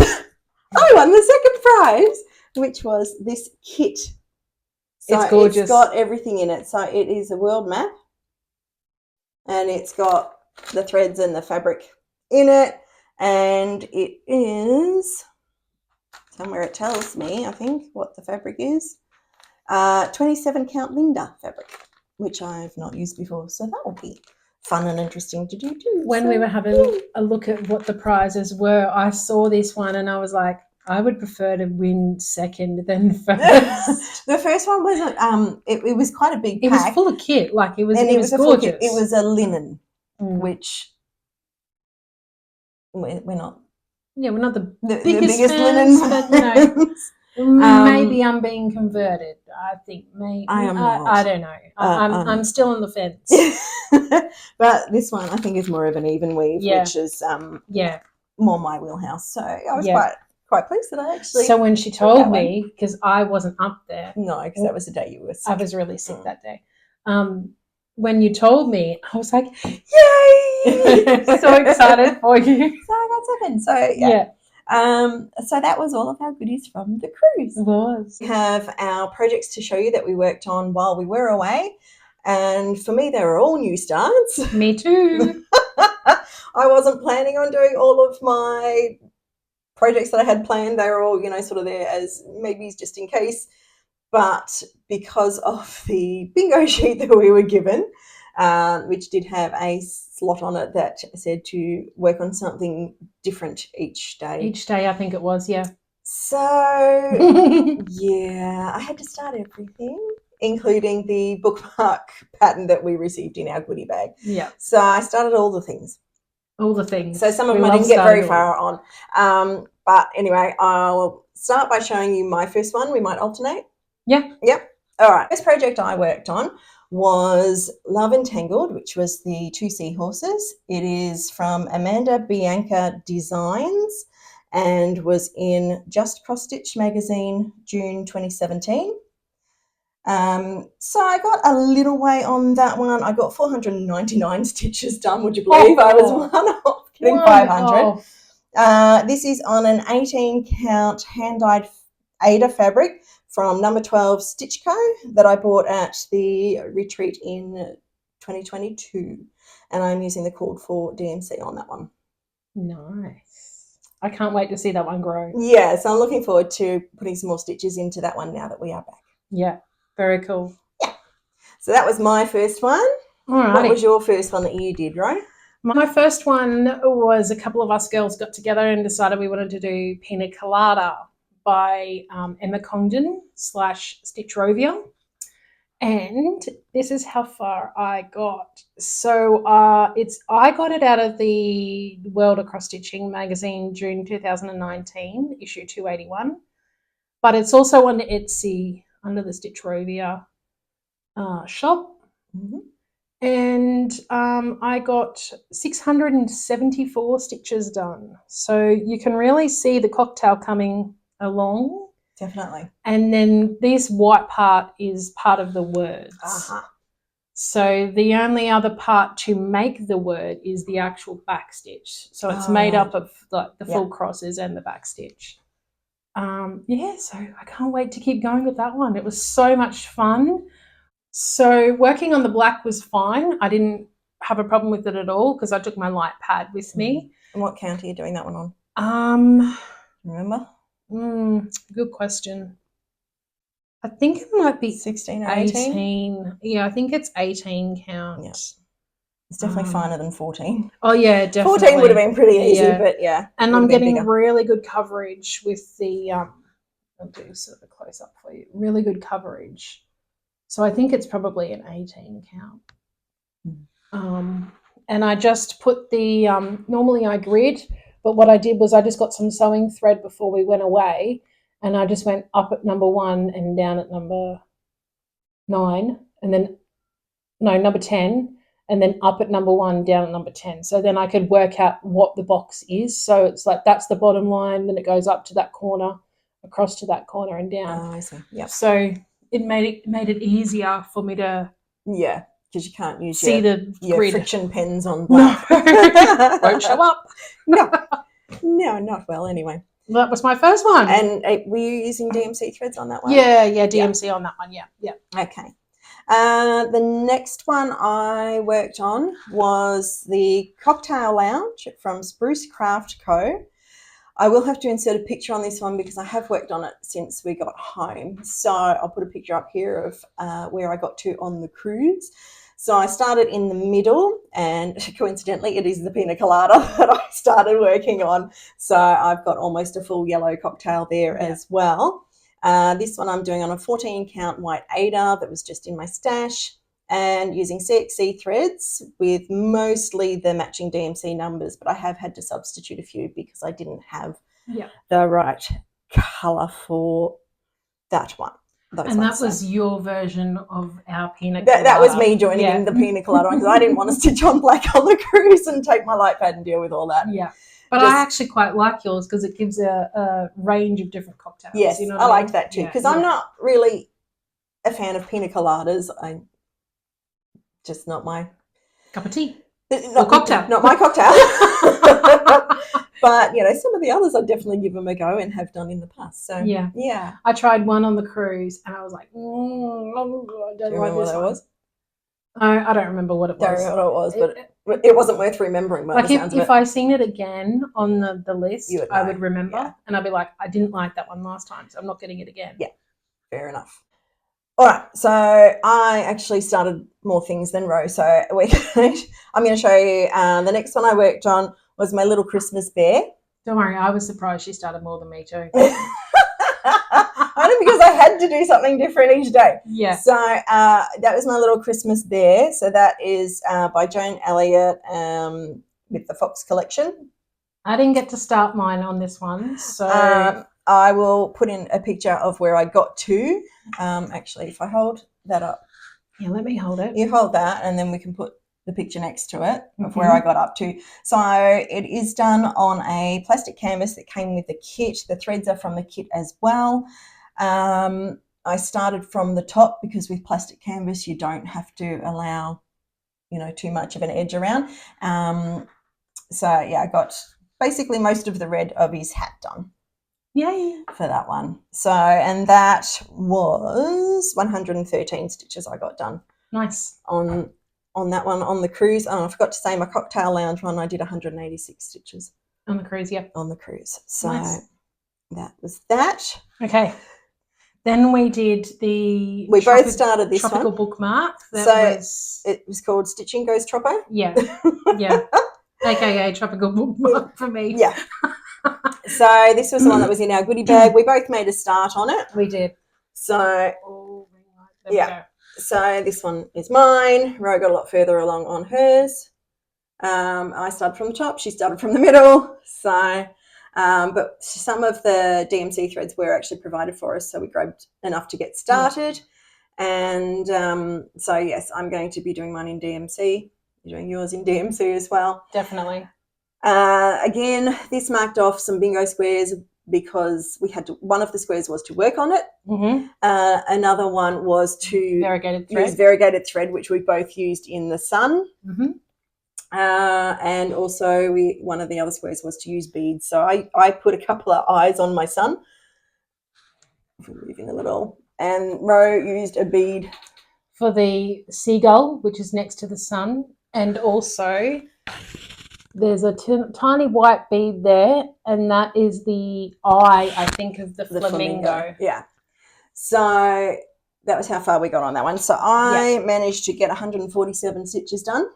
I won the second prize, which was this kit. So it's gorgeous. It's got everything in it. So it is a world map, and it's got the threads and the fabric in it, and it is somewhere it tells me, I think, what the fabric is. 27 count Linda fabric, which I've not used before, so that will be fun and interesting to do too. When we were having a look at what the prizes were, I saw this one and I was like, I would prefer to win second than first. The first one wasn't. It was quite a big pack. It was full of kit, like it was gorgeous. It was a linen, which we're not. Yeah, we're not the biggest fans, linens, but maybe I'm being converted. I think maybe I am not. I don't know. I'm still on the fence. But this one I think is more of an even weave, which is more my wheelhouse. So I was quite pleased that I actually. So when she told me, because I wasn't up there. No, because that was the day you were sick. I was really sick that day. When you told me, I was like, yay! So excited for you. So I got second. So yeah. So that was all of our goodies from the cruise. It was. We have our projects to show you that we worked on while we were away. And for me, they were all new starts. Me too. I wasn't planning on doing all of my projects that I had planned. They were all, sort of there as maybes just in case. But because of the bingo sheet that we were given, which did have a slot on it that said to work on something different each day. Each day, I think it was, yeah. So, yeah, I had to start everything, including the bookmark pattern that we received in our goodie bag. Yeah. So I started all the things. All the things. So some of them I didn't get very far on. But anyway, I'll start by showing you my first one. We might alternate. Yeah. Yep. All right. This project I worked on was Love Entangled, which was the 2 seahorses. It is from Amanda Bianca Designs and was in Just Cross Stitch magazine, June 2017. So I got a little way on that one. I got 499 stitches done, would you believe? I was one off getting 500. This is on an 18 count hand-dyed Ada fabric from number 12 Stitch Co. that I bought at the retreat in 2022. And I'm using the cord for DMC on that one. Nice. I can't wait to see that one grow. Yeah, so I'm looking forward to putting some more stitches into that one now that we are back. Yeah, very cool. Yeah. So that was my first one. Alrighty. What was your first one that you did, Ro? My first one was a couple of us girls got together and decided we wanted to do Pina Colada by Emma Congdon / Stitchrovia. And this is how far I got. So I got it out of the World Across Stitching magazine, June 2019, issue 281. But it's also on Etsy under the Stitchrovia shop. Mm-hmm. And I got 674 stitches done. So you can really see the cocktail coming along. Definitely. And then this white part is part of the words. Uh-huh. So the only other part to make the word is the actual back stitch. So it's made up of like the full crosses and the back stitch. So I can't wait to keep going with that one. It was so much fun. So working on the black was fine. I didn't have a problem with it at all because I took my light pad with me. And what count are you doing that one on? Remember? Good question. I think it might be 16 or 18. Yeah, I think it's 18 count. Yeah. It's definitely finer than 14. Oh, yeah, definitely. 14 would have been pretty easy, but yeah. And I'm getting really good coverage with the, I'll do sort of a close-up for you. Really good coverage. So I think it's probably an 18 count. And I just put the, normally I grid, but what I did was I just got some sewing thread before we went away, and I just went up at number 1 and down at number 9, and then, no, number 10, and then up at number 1, down at number 10. So then I could work out what the box is. So it's like that's the bottom line, then it goes up to that corner, across to that corner and down. Oh, I see. Yeah. So it made it easier for me to because you can't use your grid. friction pens on black. No. Won't show up. No, not well anyway. That was my first one. And were you using DMC threads on that one? Yeah, DMC on that one, yeah. Okay. The next one I worked on was the Cocktail Lounge from Spruce Craft Co. I will have to insert a picture on this one because I have worked on it since we got home. So I'll put a picture up here of where I got to on the cruise. So I started in the middle, and coincidentally, it is the pina colada that I started working on. So I've got almost a full yellow cocktail there as well. This one I'm doing on a 14 count white Ada that was just in my stash, and using CXC threads with mostly the matching DMC numbers, but I have had to substitute a few because I didn't have the right colour for that one. And that was your version of our pina colada. That was me joining in the pina colada one because I didn't want to stitch on black on the cruise and take my light pad and deal with all that. Yeah. But I actually quite like yours because it gives a range of different cocktails. Yes, you know I liked that too because I'm not really a fan of pina coladas. Just not my cup of tea. Not cocktail. Not my cocktail. But, some of the others I definitely give them a go and have done in the past. So, yeah. I tried one on the cruise and I was like, I don't remember what that was? I don't remember what it was. Don't remember what it was, but it wasn't worth remembering. Like if I seen it again on the list, I would remember. And I'd be like, I didn't like that one last time, so I'm not getting it again. Yeah, fair enough. All right, so I actually started more things than Ro. So I'm going to show you the next one I worked on was my little Christmas bear. Don't worry, I was surprised she started more than me too. Only because I had to do something different each day. Yeah. So that was my little Christmas bear. So that is by Joan Elliott with the Fox collection. I didn't get to start mine on this one, so I will put in a picture of where I got to. Actually, if I hold that up. Yeah, let me hold it. You hold that and then we can put the picture next to it of where I got up to. So it is done on a plastic canvas that came with the kit. The threads are from the kit as well. I started from the top because with plastic canvas you don't have to allow, too much of an edge around. I got basically most of the red of his hat done. Yay. For that one. So, and that was 113 stitches I got done. Nice. On that one on the cruise. Oh, I forgot to say my Cocktail Lounge one, I did 186 stitches. On the cruise, yep. On the cruise. So that was that. Okay. Then we did We both started this tropical one. Bookmark. It was called Stitching Goes Troppo. Yeah. Yeah. AKA Tropical Bookmark for me. Yeah. So this was the one that was in our goodie bag. We both made a start on it. We did. So, So this one is mine. Ro got a lot further along on hers. I started from the top. She started from the middle. So, but some of the DMC threads were actually provided for us. So we grabbed enough to get started. And so, yes, I'm going to be doing mine in DMC. You're doing yours in DMC as well. Definitely. Again, this marked off some bingo squares because we had to. One of the squares was to work on it. Mm-hmm. Another one was to Variegated thread. use variegated thread, which we both used in the sun. Mm-hmm. And also one of the other squares was to use beads. So I put a couple of eyes on my sun. If we're moving a little. And Ro used a bead for the seagull, which is next to the sun, and also there's a tiny white bead there, and that is the eye, I think, of the flamingo. Yeah. So that was how far we got on that one. So I managed to get 147 stitches done.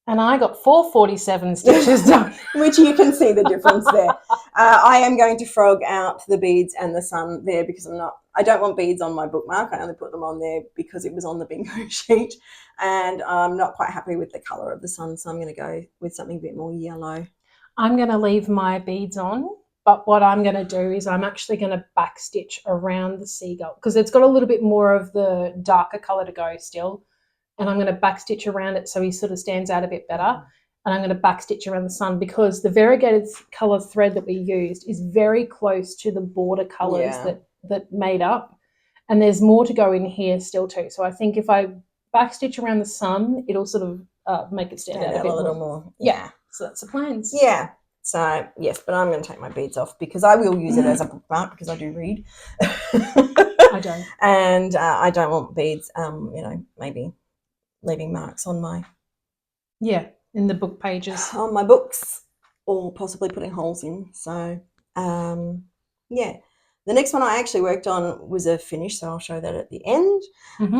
And I got 447 stitches done. Which you can see the difference there. I am going to frog out the beads and the sun there because I don't want beads on my bookmark. I only put them on there because it was on the bingo sheet. And I'm not quite happy with the colour of the sun, so I'm going to go with something a bit more yellow. I'm going to leave my beads on, but what I'm going to do is I'm actually going to backstitch around the seagull because it's got a little bit more of the darker colour to go still. And I'm going to backstitch around it so he sort of stands out a bit better. And I'm going to backstitch around the sun because the variegated colour thread that we used is very close to the border colours that made up. And there's more to go in here still too. So I think if I backstitch around the sun, it'll sort of make it stand out a bit little more. Yeah. So that's the plans. Yeah. So, yes, but I'm going to take my beads off because I will use it as a bookmark because I do read. I don't. And I don't want beads, maybe leaving marks on my in the book pages on my books or possibly putting holes in. So the next one I actually worked on was a finish, so I'll show that at the end.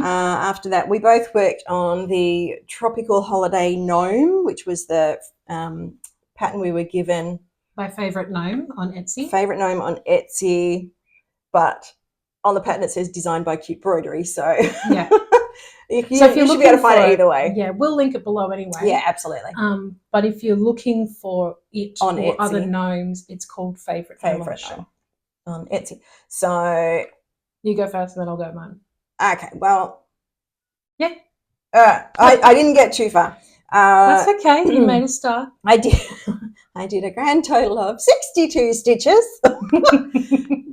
After that we both worked on the tropical holiday gnome, which was the pattern we were given. My favourite gnome on Etsy, but on the pattern it says designed by Cute Broidery, so yeah. you should be able to find it either way. Yeah, we'll link it below anyway. Yeah, absolutely. But if you're looking for it on or Etsy, other gnomes, it's called Favourite Gnome on Etsy. So you go first and then I'll go mine. Okay, well. Yeah. I didn't get too far. That's okay. You made a start. I did a grand total of 62 stitches.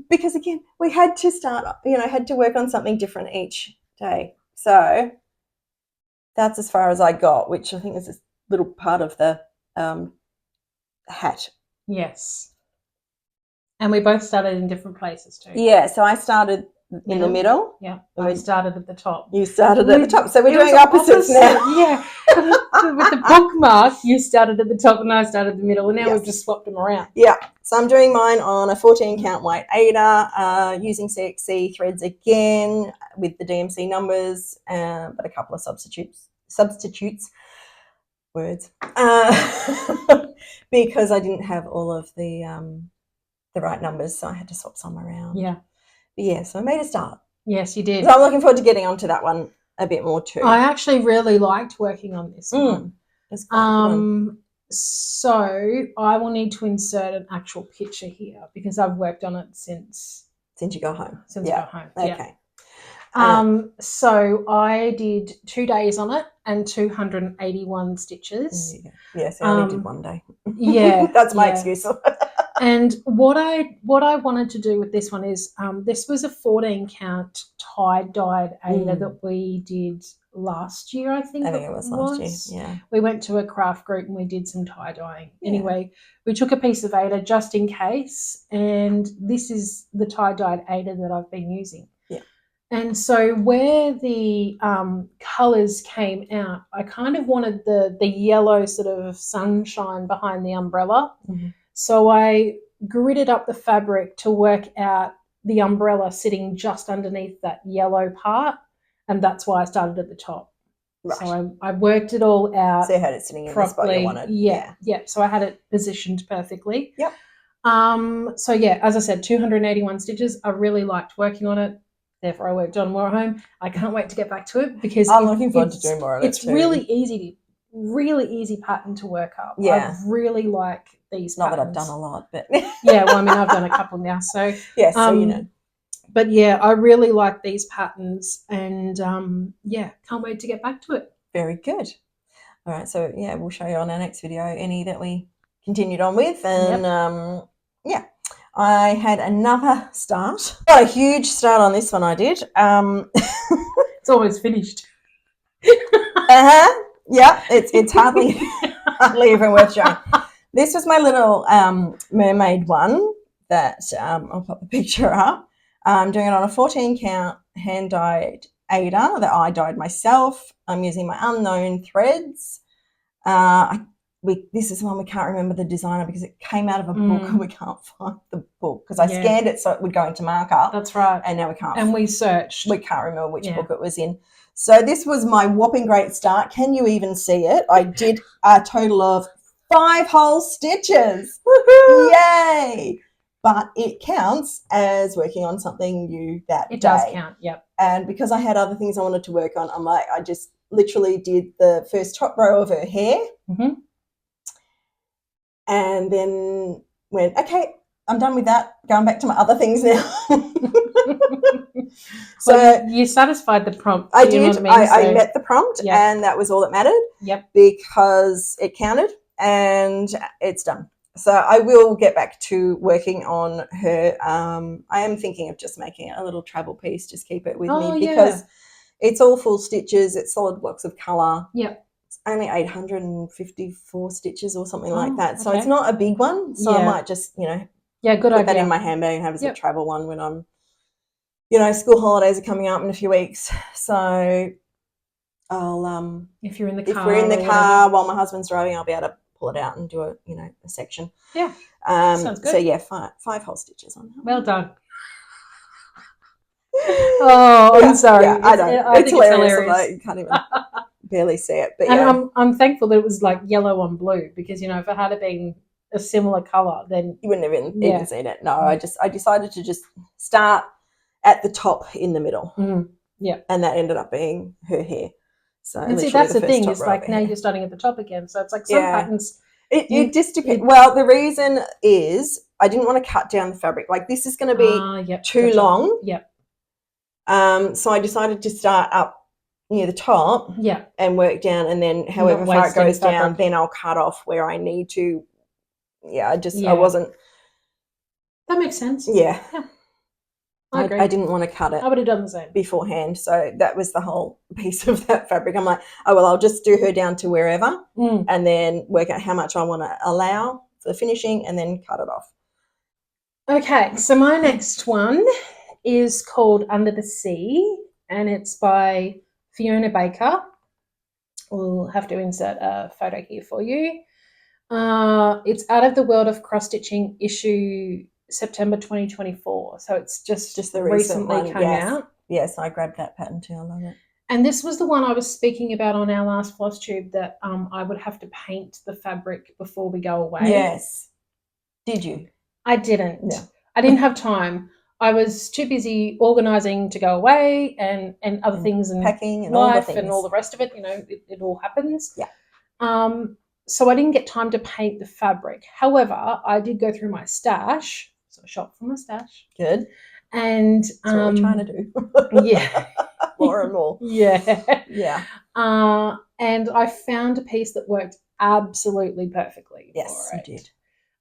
Because again, we had to had to work on something different each day. So that's as far as I got, which I think is a little part of the hat. Yes. And we both started in different places too. Yeah, so I started in the middle. Yeah, I started at the top. You started at the top, so we're doing opposites now. Yeah. With the bookmark, you started at the top and I started in the middle, and now we've just swapped them around. Yeah, so I'm doing mine on a 14 count white Ada, using CXC threads again with the DMC numbers, but a couple of substitutes words, because I didn't have all of the right numbers, so I had to swap some around. Yeah. But yeah, so I made a start. Yes, you did. So I'm looking forward to getting onto that one a bit more too. I actually really liked working on this one. It's quite fun. So I will need to insert an actual picture here because I've worked on it since you got home. I got home. Okay. Yeah. So I did 2 days on it and 281 stitches. Yes, I only did 1 day. Yeah. That's my excuse. And what I wanted to do with this one is this was a 14 count tie-dyed Ada that we did last year, I think it was last year. Yeah. We went to a craft group and we did some tie-dyeing. Yeah. Anyway, we took a piece of Ada just in case, and this is the tie-dyed Ada that I've been using. Yeah. And so where the colours came out, I kind of wanted the yellow sort of sunshine behind the umbrella. Mm-hmm. So I gridded up the fabric to work out the umbrella sitting just underneath that yellow part, and that's why I started at the top. Right. So I worked it all out. So you had it sitting in the spot you wanted. Yeah. So I had it positioned perfectly. Yep. So yeah, as I said, 281 stitches. I really liked working on it. Therefore, I worked on more at home. I can't wait to get back to it because I'm looking forward to doing more of it too. It's really easy pattern to work up. Yeah. I really like these Not patterns. that I've done a lot, but yeah, well, I mean, I've done a couple now. So yeah, so you know. But yeah, I really like these patterns, and yeah, can't wait to get back to it. Very good. All right, so yeah, we'll show you on our next video any that we continued on with, and yeah, I had another start. Got a huge start on this one. I did. It's almost finished. Yeah, it's hardly even worth showing. This was my little mermaid one that I'll pop the picture up. I'm doing it on a 14 count hand dyed Ada that I dyed myself. I'm using my unknown threads. This is one we can't remember the designer because it came out of a book and we can't find the book because I scanned it so it would go into markup. That's right. And now we can't. And we searched. We can't remember which book it was in. So this was my whopping great start. Can you even see it? I did a total of 5 whole stitches. Woohoo! Yay! But it counts as working on something new that day. It does count, yep. And because I had other things I wanted to work on, I'm like, I just literally did the first top row of her hair. Mm-hmm. And then went, okay, I'm done with that. Going back to my other things now. So well, you satisfied the prompt. I did. I met the prompt, and that was all that mattered. Yep. Because it counted and it's done. So I will get back to working on her. I am thinking of just making a little travel piece. Just keep it with me because it's all full stitches. It's solid blocks of colour. Yep. It's only 854 stitches or something like that. So it's not a big one. So I might just, good put idea. that in my handbag and have as a travel one when I'm, school holidays are coming up in a few weeks. So I'll if you're in the car, if we're in the car while my husband's driving, I'll be able to pull it out and do a section. Yeah. Sounds good. So yeah, 5 whole stitches on that. Well done. Oh, I'm sorry. Yeah, I know. It's hilarious. Like, you can't even barely see it. But and I'm thankful that it was like yellow on blue because if it had been a similar colour, then you wouldn't have even seen it. No, I decided to just start at the top in the middle. Mm. Yeah. And that ended up being her hair. So and see, that's the thing. It's like now you're starting at the top again. So it's like some patterns. It just depends. Well, the reason is I didn't want to cut down the fabric. Like this is going to be too long. Yep. So I decided to start up near the top. Yeah. And work down, and then however far it goes down, then I'll cut off where I need to. Yeah, I wasn't. That makes sense. Yeah. I agree. I didn't want to cut it. I would have done the same beforehand. So that was the whole piece of that fabric. I'm like, oh, well, I'll just do her down to wherever and then work out how much I want to allow for the finishing and then cut it off. Okay, so my next one is called Under the Sea, and it's by Fiona Baker. We'll have to insert a photo here for you. It's Out of the World of Cross-Stitching issue September 2024. So it's just the recently come out. Yes, I grabbed that pattern too. I love it. And this was the one I was speaking about on our last Flosstube that I would have to paint the fabric before we go away. Yes. Did you? I didn't. No. I didn't have time. I was too busy organising to go away and other things and packing and life all the things. And all the rest of it. It all happens. Yeah. So I didn't get time to paint the fabric. However, I did go through my stash. So I shop from my stash. Good. And that's what we're trying to do. Yeah. More and more. Yeah. Yeah. And I found a piece that worked absolutely perfectly for it. Yes, you did.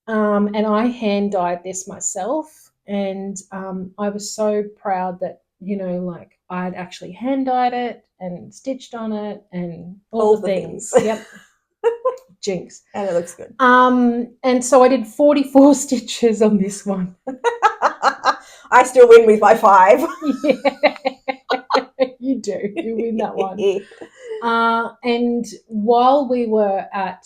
And I hand dyed this myself, and I was so proud that I'd actually hand dyed it and stitched on it and all the things. Yep. Jinx. And it looks good. And so I did 44 stitches on this one. I still win with my 5. Yeah. You do. You win that one. And while we were at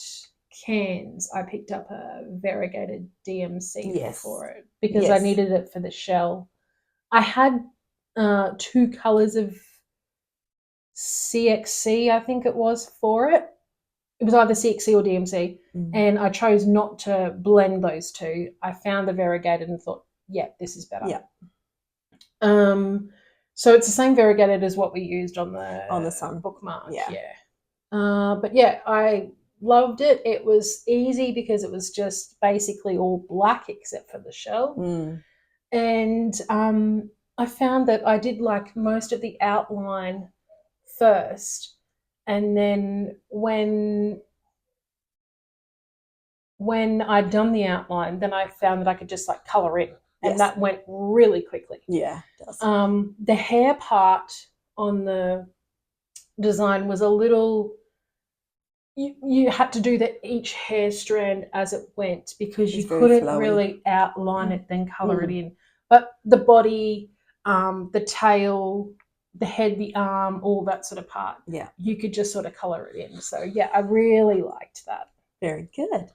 Cairns, I picked up a variegated DMC for it because I needed it for the shell. I had 2 colours of CXC, I think it was, for it. It was either CXC or DMC, and I chose not to blend those 2. I found the variegated and thought, yeah, this is better. Yeah. So it's the same variegated as what we used on the Sun Bookmark. Yeah. But yeah, I loved it. It was easy because it was just basically all black except for the shell. And I found that I did like most of the outline first, and then when I'd done the outline, then I found that I could just like colour in, and Yes. that went really quickly. Yeah, it does. The hair part on the design was a little. You had to do each hair strand as it went because you couldn't really outline it, then colour it in. But the body, the tail, the head, the arm, all that sort of part, you could just sort of colour it in. So, yeah, I really liked that. Very good.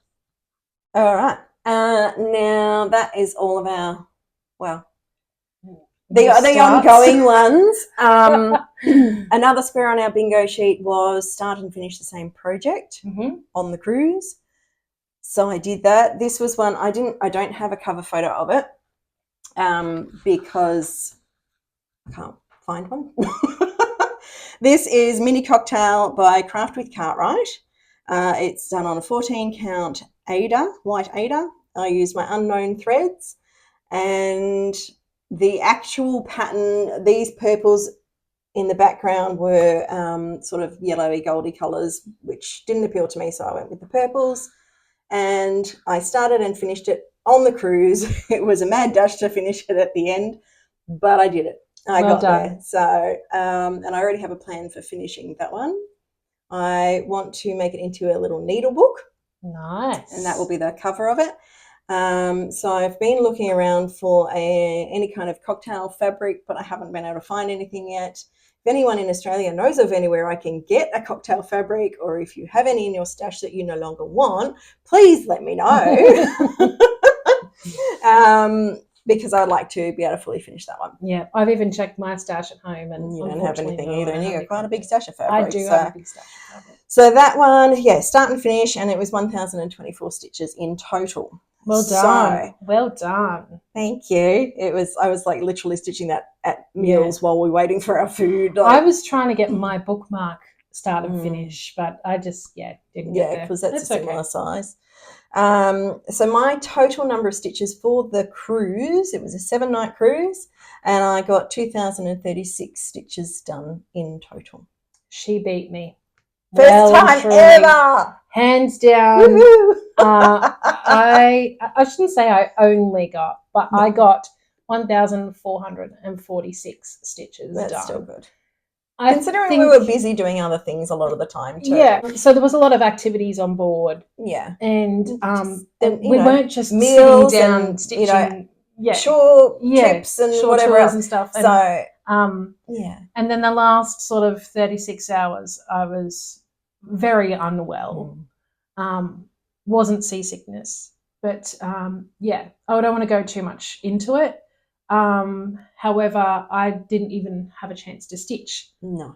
All right. Now that is all of our, well, the ongoing ones. Another square on our bingo sheet was start and finish the same project on the cruise. So I did that. This was one I don't have a cover photo of it because I can't find one. This is Mini Cocktail by Craft with Cartwright. It's done on a 14 count white Ada. I used my unknown threads, and the actual pattern, these purples in the background were sort of yellowy goldy colours, which didn't appeal to me, so I went with the purples. And I started and finished it on the cruise. It was a mad dash to finish it at the end, but I did it. I got there. So, and I already have a plan for finishing that one. I want to make it into a little needle book. Nice. And that will be the cover of it. So I've been looking around for any kind of cocktail fabric, but I haven't been able to find anything yet. If anyone in Australia knows of anywhere I can get a cocktail fabric, or if you have any in your stash that you no longer want, please let me know. Because I'd like to be able to fully finish that one. Yeah, I've even checked my stash at home, and you don't have anything either, and you got quite a big stash of fabric. I do have a big stash of fabric. So that one, start and finish, and it was 1,024 stitches in total. Well done. Well done. Thank you. I was like literally stitching that at meals while we were waiting for our food. I was trying to get my bookmark start and finish, but I just didn't get there. Because that's a similar size. So my total number of stitches for the cruise, it was a 7-night cruise, and I got 2,036 stitches done in total. She beat me. First time ever. Hands down. I shouldn't say I only got, but I got 1,446 stitches done. That's still good. Considering we were busy doing other things a lot of the time too. Yeah, so there was a lot of activities on board. Yeah. And we weren't just meals sitting down and, stitching. Shore trips and whatever else. And stuff. So, and then the last sort of 36 hours, I was very unwell. Wasn't seasickness, but I don't want to go too much into it. However, I didn't even have a chance to stitch. No.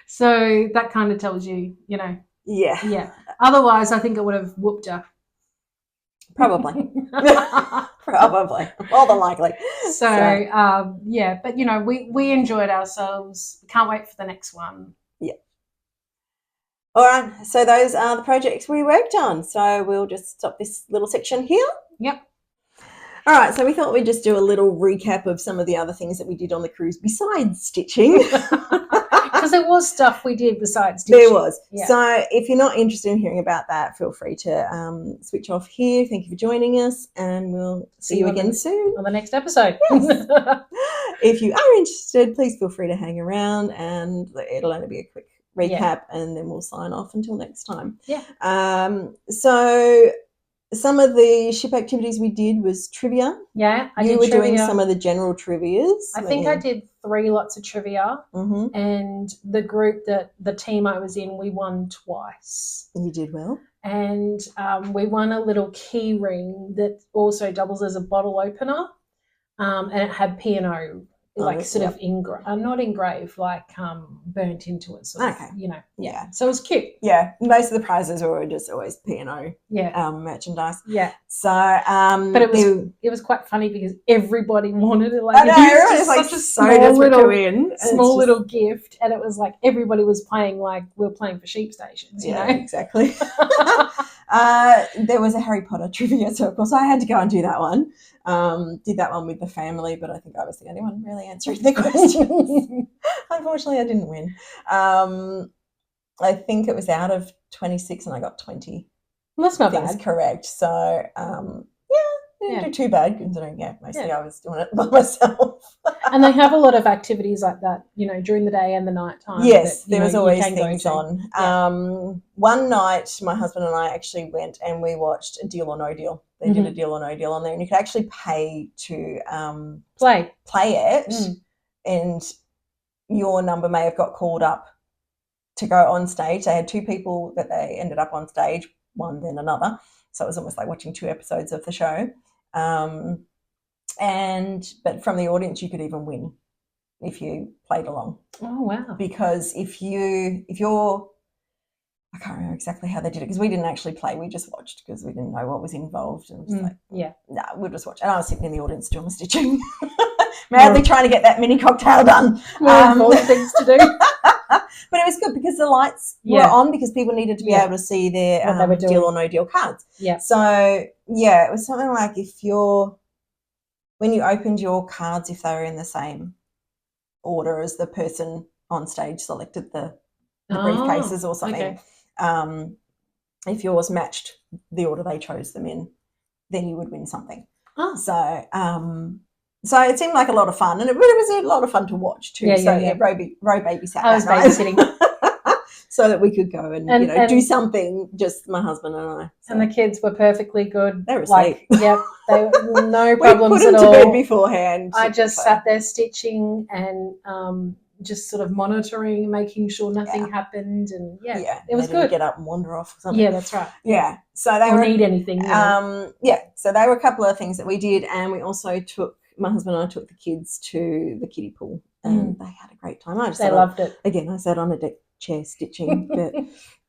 So that kind of tells you, Yeah. Yeah. Otherwise, I think I would have whooped her. Probably. Probably. More than likely. So but we enjoyed ourselves. Can't wait for the next one. Yeah. All right. So those are the projects we worked on. So we'll just stop this little section here. Yep. All right, so we thought we'd just do a little recap of some of the other things that we did on the cruise besides stitching. Because there was stuff we did besides stitching. There was. Yeah. So if you're not interested in hearing about that, feel free to switch off here. Thank you for joining us, and we'll see you again soon. On the next episode. Yes. If you are interested, please feel free to hang around, and it'll only be a quick recap, and then we'll sign off until next time. Yeah. So some of the ship activities we did was trivia. Yeah, You were doing some of the general trivias. I think I did 3 lots of trivia, and the team I was in, we won twice. You did well. And we won a little key ring that also doubles as a bottle opener, and it had P&O like sort of not engraved, like burnt into it, sort of, Yeah. So it was cute. Yeah, most of the prizes were just always P&O merchandise. Yeah. So, but it was quite funny because everybody wanted it. Like, I know, everyone is like so desperate to win. Small little gift, and it was like everybody was playing like we were playing for sheep stations, you know? Exactly. There was a Harry Potter trivia, so of course I had to go and do that one. Did that one with the family, but I think I was the only one really answering the questions. Unfortunately, I didn't win. I think it was out of 26 and I got 20. Well, that's not things bad. correct. So, didn't do too bad considering, mostly I was doing it by myself. And they have a lot of activities like that, during the day and the night time. Yes, that, there was always things on. One night, my husband and I actually went and we watched a Deal or No Deal. They did a Deal or No Deal on there, and you could actually pay to play it, and your number may have got called up to go on stage. They had two people that they ended up on stage, one then another. So it was almost like watching two episodes of the show. But from the audience, you could even win if you played along. Oh, wow. Because if you're, I can't remember exactly how they did it because we didn't actually play. We just watched because we didn't know what was involved. And we'll just watch. And I was sitting in the audience doing my stitching, madly trying to get that mini cocktail done. More things to do. But it was good because the lights were on because people needed to be able to see their Deal or No Deal cards. Yeah. So, it was something like when you opened your cards, if they were in the same order as the person on stage selected the briefcases or something, if yours matched the order they chose them in, then you would win something. Oh. So it seemed like a lot of fun, and it was a lot of fun to watch too. Roe babysat. I was babysitting. So that we could go and do something, just my husband and I. So. And the kids were perfectly good. They were asleep. Yep, they were no problems at all. We put them to bed beforehand. I just sat there stitching and just sort of monitoring, making sure nothing happened, and it was good. Get up and wander off or something. Yeah, that's right. Yeah, so they need anything. So they were a couple of things that we did, and we also my husband and I took the kids to the kiddie pool, and they had a great time. They loved it. Again, I sat on a deck chair stitching, but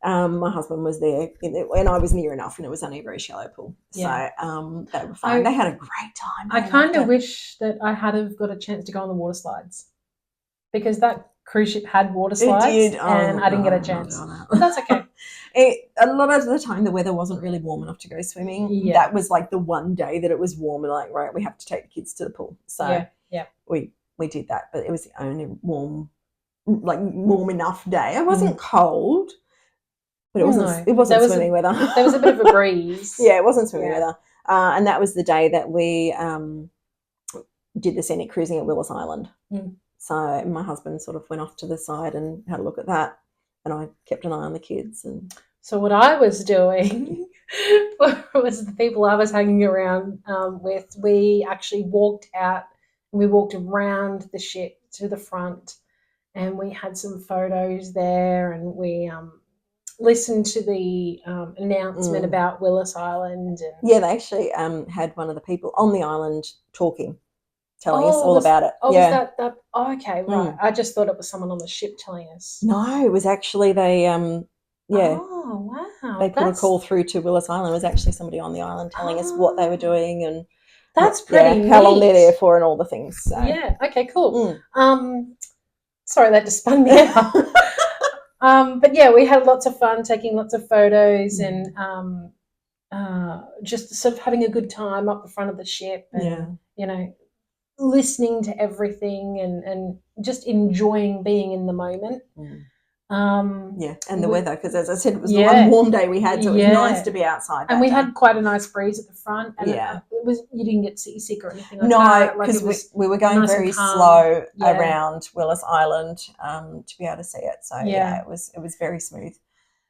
my husband was there, and I was near enough, and it was only a very shallow pool. Yeah. So they were fine. They had a great time. I kind of wish that I had have got a chance to go on the water slides, because that cruise ship had water slides, and I didn't get a chance. But that's okay. A lot of the time the weather wasn't really warm enough to go swimming. Yeah. That was like the one day that it was warm, and like, right, we have to take the kids to the pool. So we did that, but it was the only warm enough day. It wasn't cold, but it wasn't swimming weather. There was a bit of a breeze. Yeah, it wasn't swimming weather. And that was the day that we did the scenic cruising at Willis Island. So my husband sort of went off to the side and had a look at that, and I kept an eye on the kids. And so what I was doing was the people I was hanging around with, we actually walked out, and we walked around the ship to the front, and we had some photos there, and we listened to the announcement about Willis Island. And they actually had one of the people on the island telling us all about it. Was that? Oh, okay, right. I just thought it was someone on the ship telling us. No, it was actually they. Oh, wow. They put a call through to Willis Island. It was actually somebody on the island telling us what they were doing and that's pretty neat. How long they're there for and all the things. So. Yeah. Okay. Cool. Sorry, that just spun me out. But we had lots of fun taking lots of photos and just sort of having a good time up the front of the ship and listening to everything and just enjoying being in the moment. And the weather, because as I said, it was the one warm day we had, so it was nice to be outside. And we had quite a nice breeze at the front, and you didn't get seasick or anything like that. No, because we were going nice very slow around Willis Island to be able to see it. So it was very smooth.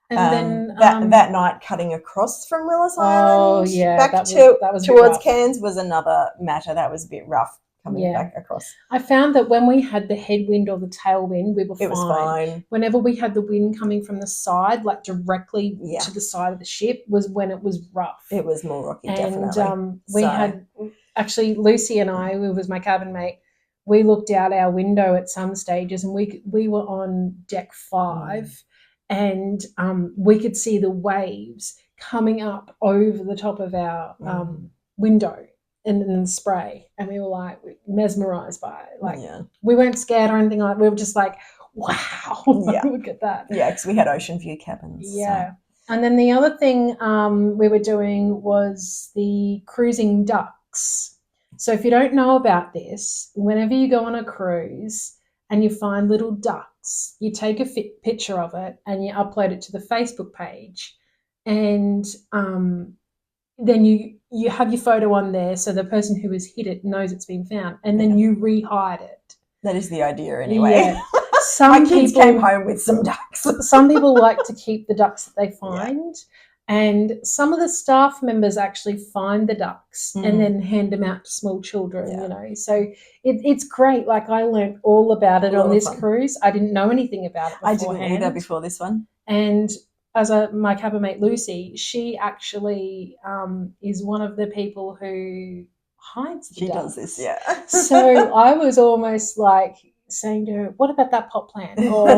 And then that night cutting across from Willis Island back towards Cairns was another matter. That was a bit rough. Coming back across. I found that when we had the headwind or the tailwind, we were fine. It was fine. Whenever we had the wind coming from the side, like directly to the side of the ship, was when it was rough. It was more rocky, definitely. And we had, actually, Lucy and I, who was my cabin mate, we looked out our window at some stages, and we were on deck 5, and we could see the waves coming up over the top of our window. And then the spray, and we were like mesmerised by it. Like we weren't scared or anything like that. We were just like, wow, look at that. Yeah, because we had ocean view cabins. Yeah. And then the other thing we were doing was the cruising ducks. So if you don't know about this, whenever you go on a cruise and you find little ducks, you take a picture of it and you upload it to the Facebook page, and then you have your photo on there so the person who has hit it knows it's been found, and then you re-hide it. That is the idea anyway. Yeah. My kids came home with some ducks. Some people like to keep the ducks that they find, and some of the staff members actually find the ducks and then hand them out to small children, you know. So it's great. Like, I learned all about it on this cruise. I didn't know anything about it beforehand. I didn't either before this one. And my cabin mate Lucy, she actually is one of the people who hides the ducks. She does this, yeah. So I was almost like saying to her, what about that pot plant? Or,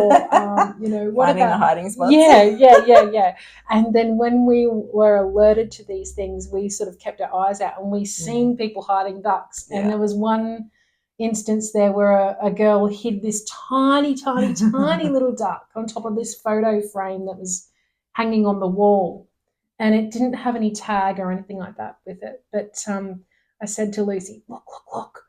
you know, what finding about the hiding spots? Yeah. And then when we were alerted to these things, we sort of kept our eyes out, and we seen people hiding ducks. And there was one instance there where a girl hid this tiny little duck on top of this photo frame that was hanging on the wall, and it didn't have any tag or anything like that with it. But I said to Lucy, look.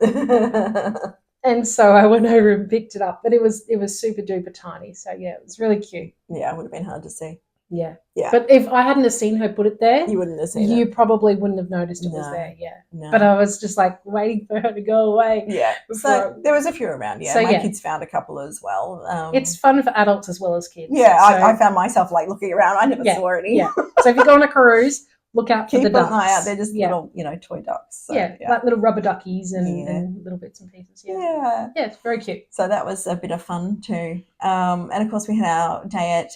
And so I went over and picked it up, but it was super duper tiny. So yeah, it was really cute. Yeah, it would have been hard to see. Yeah. Yeah. But if I hadn't have seen her put it there, you wouldn't have seen it. You probably wouldn't have noticed it was there. Yeah. No. But I was just like waiting for her to go away. Yeah. So there was a few around. Yeah. So, my kids found a couple as well. It's fun for adults as well as kids. Yeah. So, I found myself like looking around. I never saw any. Yeah. So if you go on a cruise, look out for the ducks. Keep an eye out. They're just little, toy ducks. So, like little rubber duckies and little bits and pieces. Yeah, it's very cute. So that was a bit of fun too. And of course we had our day at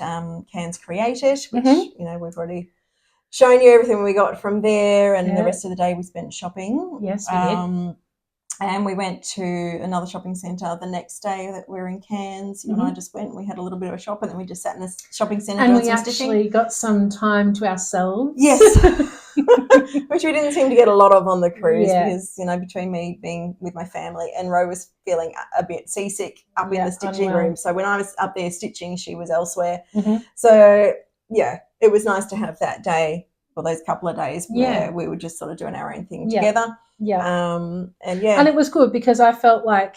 Cairns Created, which we've already shown you everything we got from there, and the rest of the day we spent shopping. Yes, we did. And we went to another shopping centre the next day that we were in Cairns. You and I just went and we had a little bit of a shop, and then we just sat in the shopping centre and doing we some actually stitching. Got some time to ourselves. Yes. Which we didn't seem to get a lot of on the cruise because, between me being with my family and Ro was feeling a bit seasick up in the stitching room. So when I was up there stitching, she was elsewhere. So, it was nice to have that day, or those couple of days where we were just sort of doing our own thing together. Yeah. And it was good because I felt like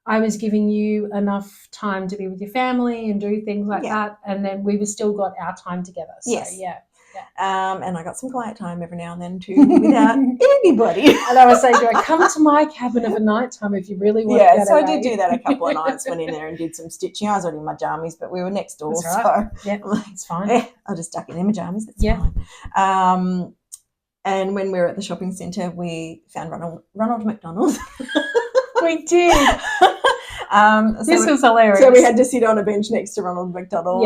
I was giving you enough time to be with your family and do things like that, and then we still got our time together. So, and I got some quiet time every now and then too without anybody. And I was saying, do I come to my cabin of a night time if you really want to get so away? I did do that a couple of nights, went in there and did some stitching. I was already in my jammies, but we were next door. That's right. So it's fine. I'll just duck in my jammies. That's fine. And when we were at the shopping centre, we found Ronald McDonald. We did. This was hilarious. So we had to sit on a bench next to Ronald McDonald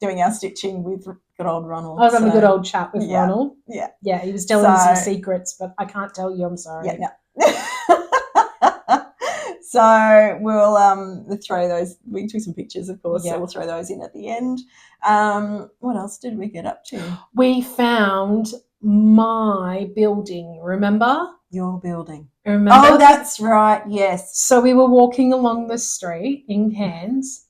doing our stitching with good old Ronald. I was having a good old chat with Ronald. Yeah. Yeah, he was telling me some secrets, but I can't tell you, I'm sorry. Yeah, no. So we'll throw those. We took some pictures, of course, so we'll throw those in at the end. What else did we get up to? We found my building, remember? Your building. Remember? Oh, that's right, yes. So we were walking along the street in Cairns,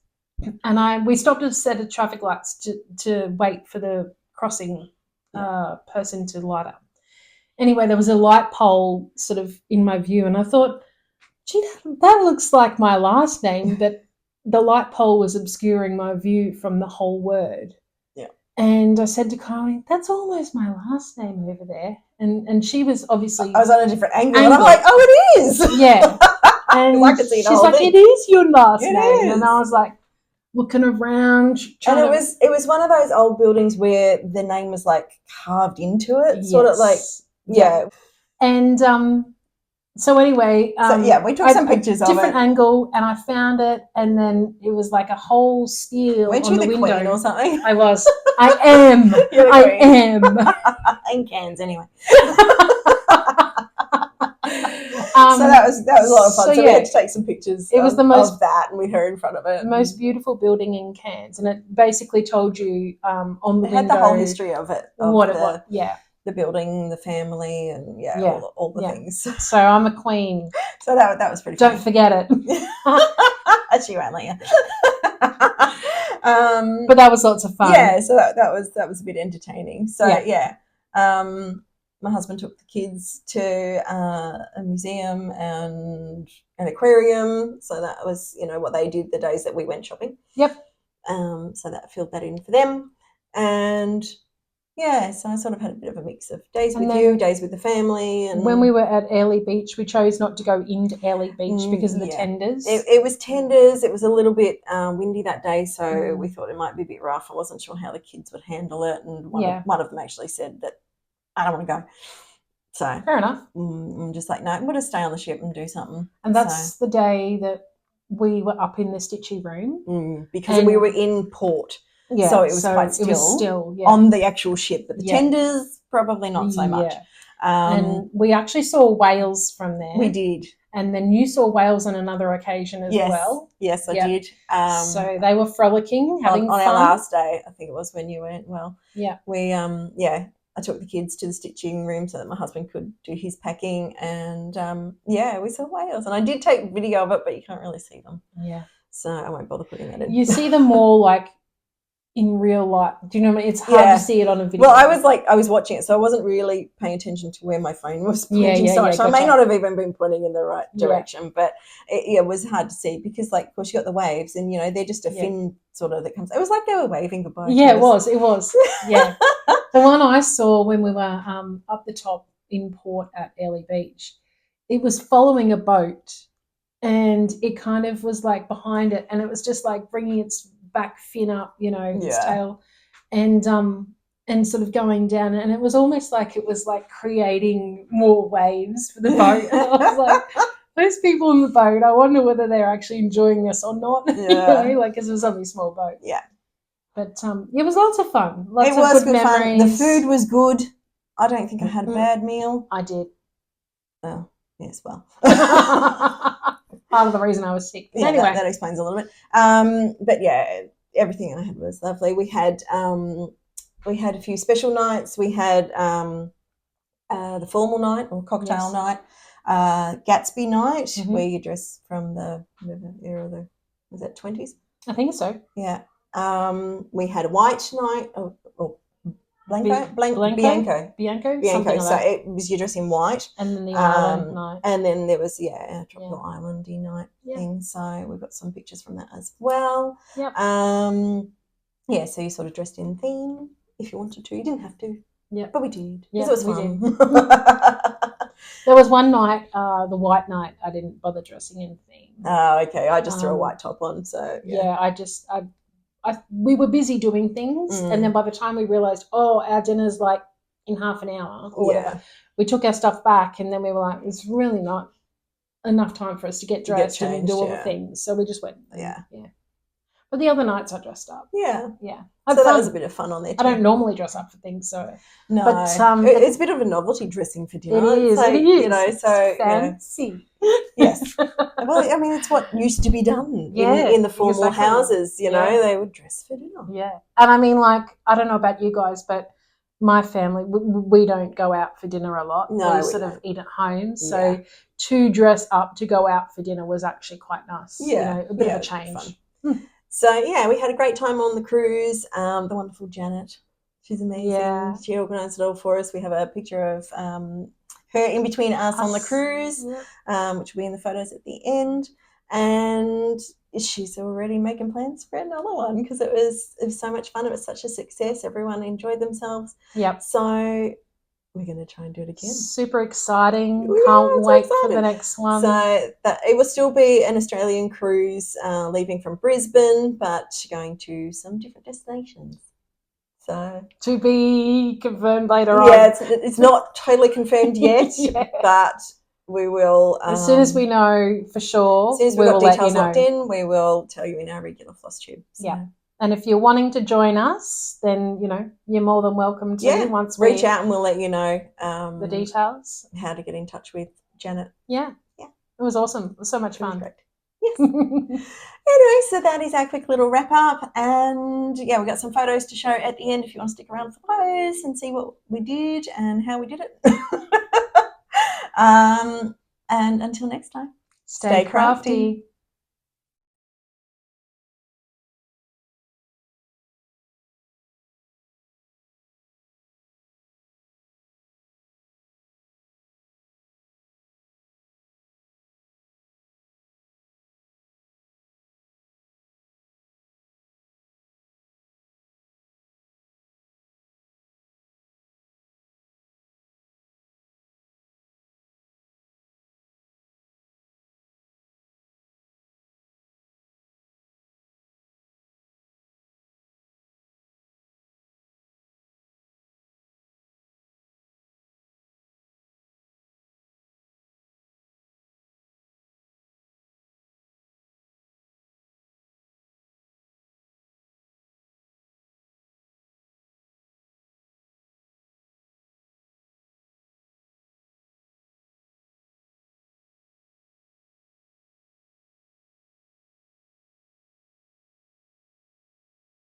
and we stopped at a set of traffic lights to wait for the crossing person to light up. Anyway, there was a light pole sort of in my view, and I thought, gee, that looks like my last name, but the light pole was obscuring my view from the whole word. Yeah. And I said to Kylie, that's almost my last name over there. And she was obviously... I was on a different angle. And I'm like, oh, it is. Yeah. And I could see the she's whole like, thing. it is your last name. Is. And I was like, looking around. And it was one of those old buildings where the name was like carved into it. Sort of like, And so anyway, we took some pictures of it. Different angle, and I found it, and then it was like a whole steel Weren't on you the window. Queen or something? I was. I am. You're the I queen. am. In Cairns, anyway. So that was a lot of fun. So we had to take some pictures. It was of that, and with her in front of it. The most beautiful building in Cairns, and it basically told you on the window. It had the whole history of it. What it was. Yeah. The building, the family, and all the things. So I'm a queen. So that was pretty. Don't forget it. She won't let you. But that was lots of fun. Yeah, so that was a bit entertaining. So Yeah. my husband took the kids to a museum and an aquarium. So that was, what they did the days that we went shopping. Yep. So that filled that in for them. And yeah, so I sort of had a bit of a mix of days with you, days with the family. And when we were at Airlie Beach, we chose not to go into Airlie Beach because of the tenders. It was tenders. It was a little bit windy that day, so we thought it might be a bit rough. I wasn't sure how the kids would handle it, and one of them actually said that I don't want to go. So fair enough. I'm just like, no, we'll just stay on the ship and do something. And that's the day that we were up in the Stitchy room because we were in port. Yeah, so it was quite still on the actual ship, but the tenders probably not so much. And we actually saw whales from there. We did. And then you saw whales on another occasion as well. Yes, I did. So they were frolicking, having fun. On our last day, I think it was when you went. Well, yeah. We I took the kids to the stitching room so that my husband could do his packing, and we saw whales. And I did take video of it, but you can't really see them. Yeah. So I won't bother putting that in. You see them more like in real life. Do you know what I mean? It's hard to see it on a video. Well, I was watching it, so I wasn't really paying attention to where my phone was pointing so much. So I may not have even been pointing in the right direction, but it was hard to see because, like, of course, you got the waves, and they're just a fin sort of that comes. It was like they were waving goodbye. Yeah, it was. Yeah, the one I saw when we were up the top in port at Airlie Beach, it was following a boat, and it kind of was like behind it, and it was just like bringing its back fin up, its tail, and sort of going down, and it was almost like it was like creating more waves for the boat. And I was like, those people in the boat, I wonder whether they're actually enjoying this or not. Because it was only a small boat. Yeah, but it was lots of fun. It was good fun. The food was good. I don't think I had a bad meal. I did. Oh, yes, well. Part of the reason I was sick. But anyway, that explains a little bit. But yeah, everything I had was lovely. We had a few special nights. We had the formal night or cocktail night, Gatsby night, where you dress from the era of the, was that 20s? I think so. Yeah. We had a white night or Bianca. So it was you dress in white, and then the island night, and then there was a Troppo islandy night thing. So we've got some pictures from that as well. Yep. So you sort of dressed in theme if you wanted to. You didn't have to. Yeah, but we did. Yeah, it was fun. There was one night, the white night, I didn't bother dressing in theme. Oh, okay. I just threw a white top on. So we were busy doing things, and then by the time we realised, our dinner's like in half an hour or whatever, we took our stuff back, and then we were like, it's really not enough time for us to get dressed and do all the things. So we just went. Yeah. But the other nights I dressed up. Yeah. Yeah. So that was a bit of fun on there too. I don't normally dress up for things, so. No. But it's a bit of a novelty dressing for dinner. It is. Like, it is. So fancy. Yes. Well, I mean, it's what used to be done in the formal houses, they would dress for dinner. Yeah. And I mean, like, I don't know about you guys, but my family, we don't go out for dinner a lot. No, we sort of eat at home. So to dress up to go out for dinner was actually quite nice. Yeah. A bit of a change. So, we had a great time on the cruise. The wonderful Janet, she's amazing. Yeah. She organised it all for us. We have a picture of her in between us on the cruise, which will be in the photos at the end. And she's already making plans for another one because it was so much fun. It was such a success. Everyone enjoyed themselves. Yep. So we're going to try and do it again. Super exciting. Can't wait for the next one. So it will still be an Australian cruise leaving from Brisbane, but going to some different destinations. So to be confirmed later on. Yeah, it's not totally confirmed yet, but we will. As soon as we know for sure, as soon as we've got details locked in, we will tell you in our regular Flosstube. So. Yeah. And if you're wanting to join us, then, you're more than welcome to. Yeah, once we reach out and we'll let you know the details. How to get in touch with Janet. Yeah. Yeah. It was awesome. It was so much fun. Yes. Anyway, so that is our quick little wrap up. And, we've got some photos to show at the end if you want to stick around for those and see what we did and how we did it. And until next time, stay crafty.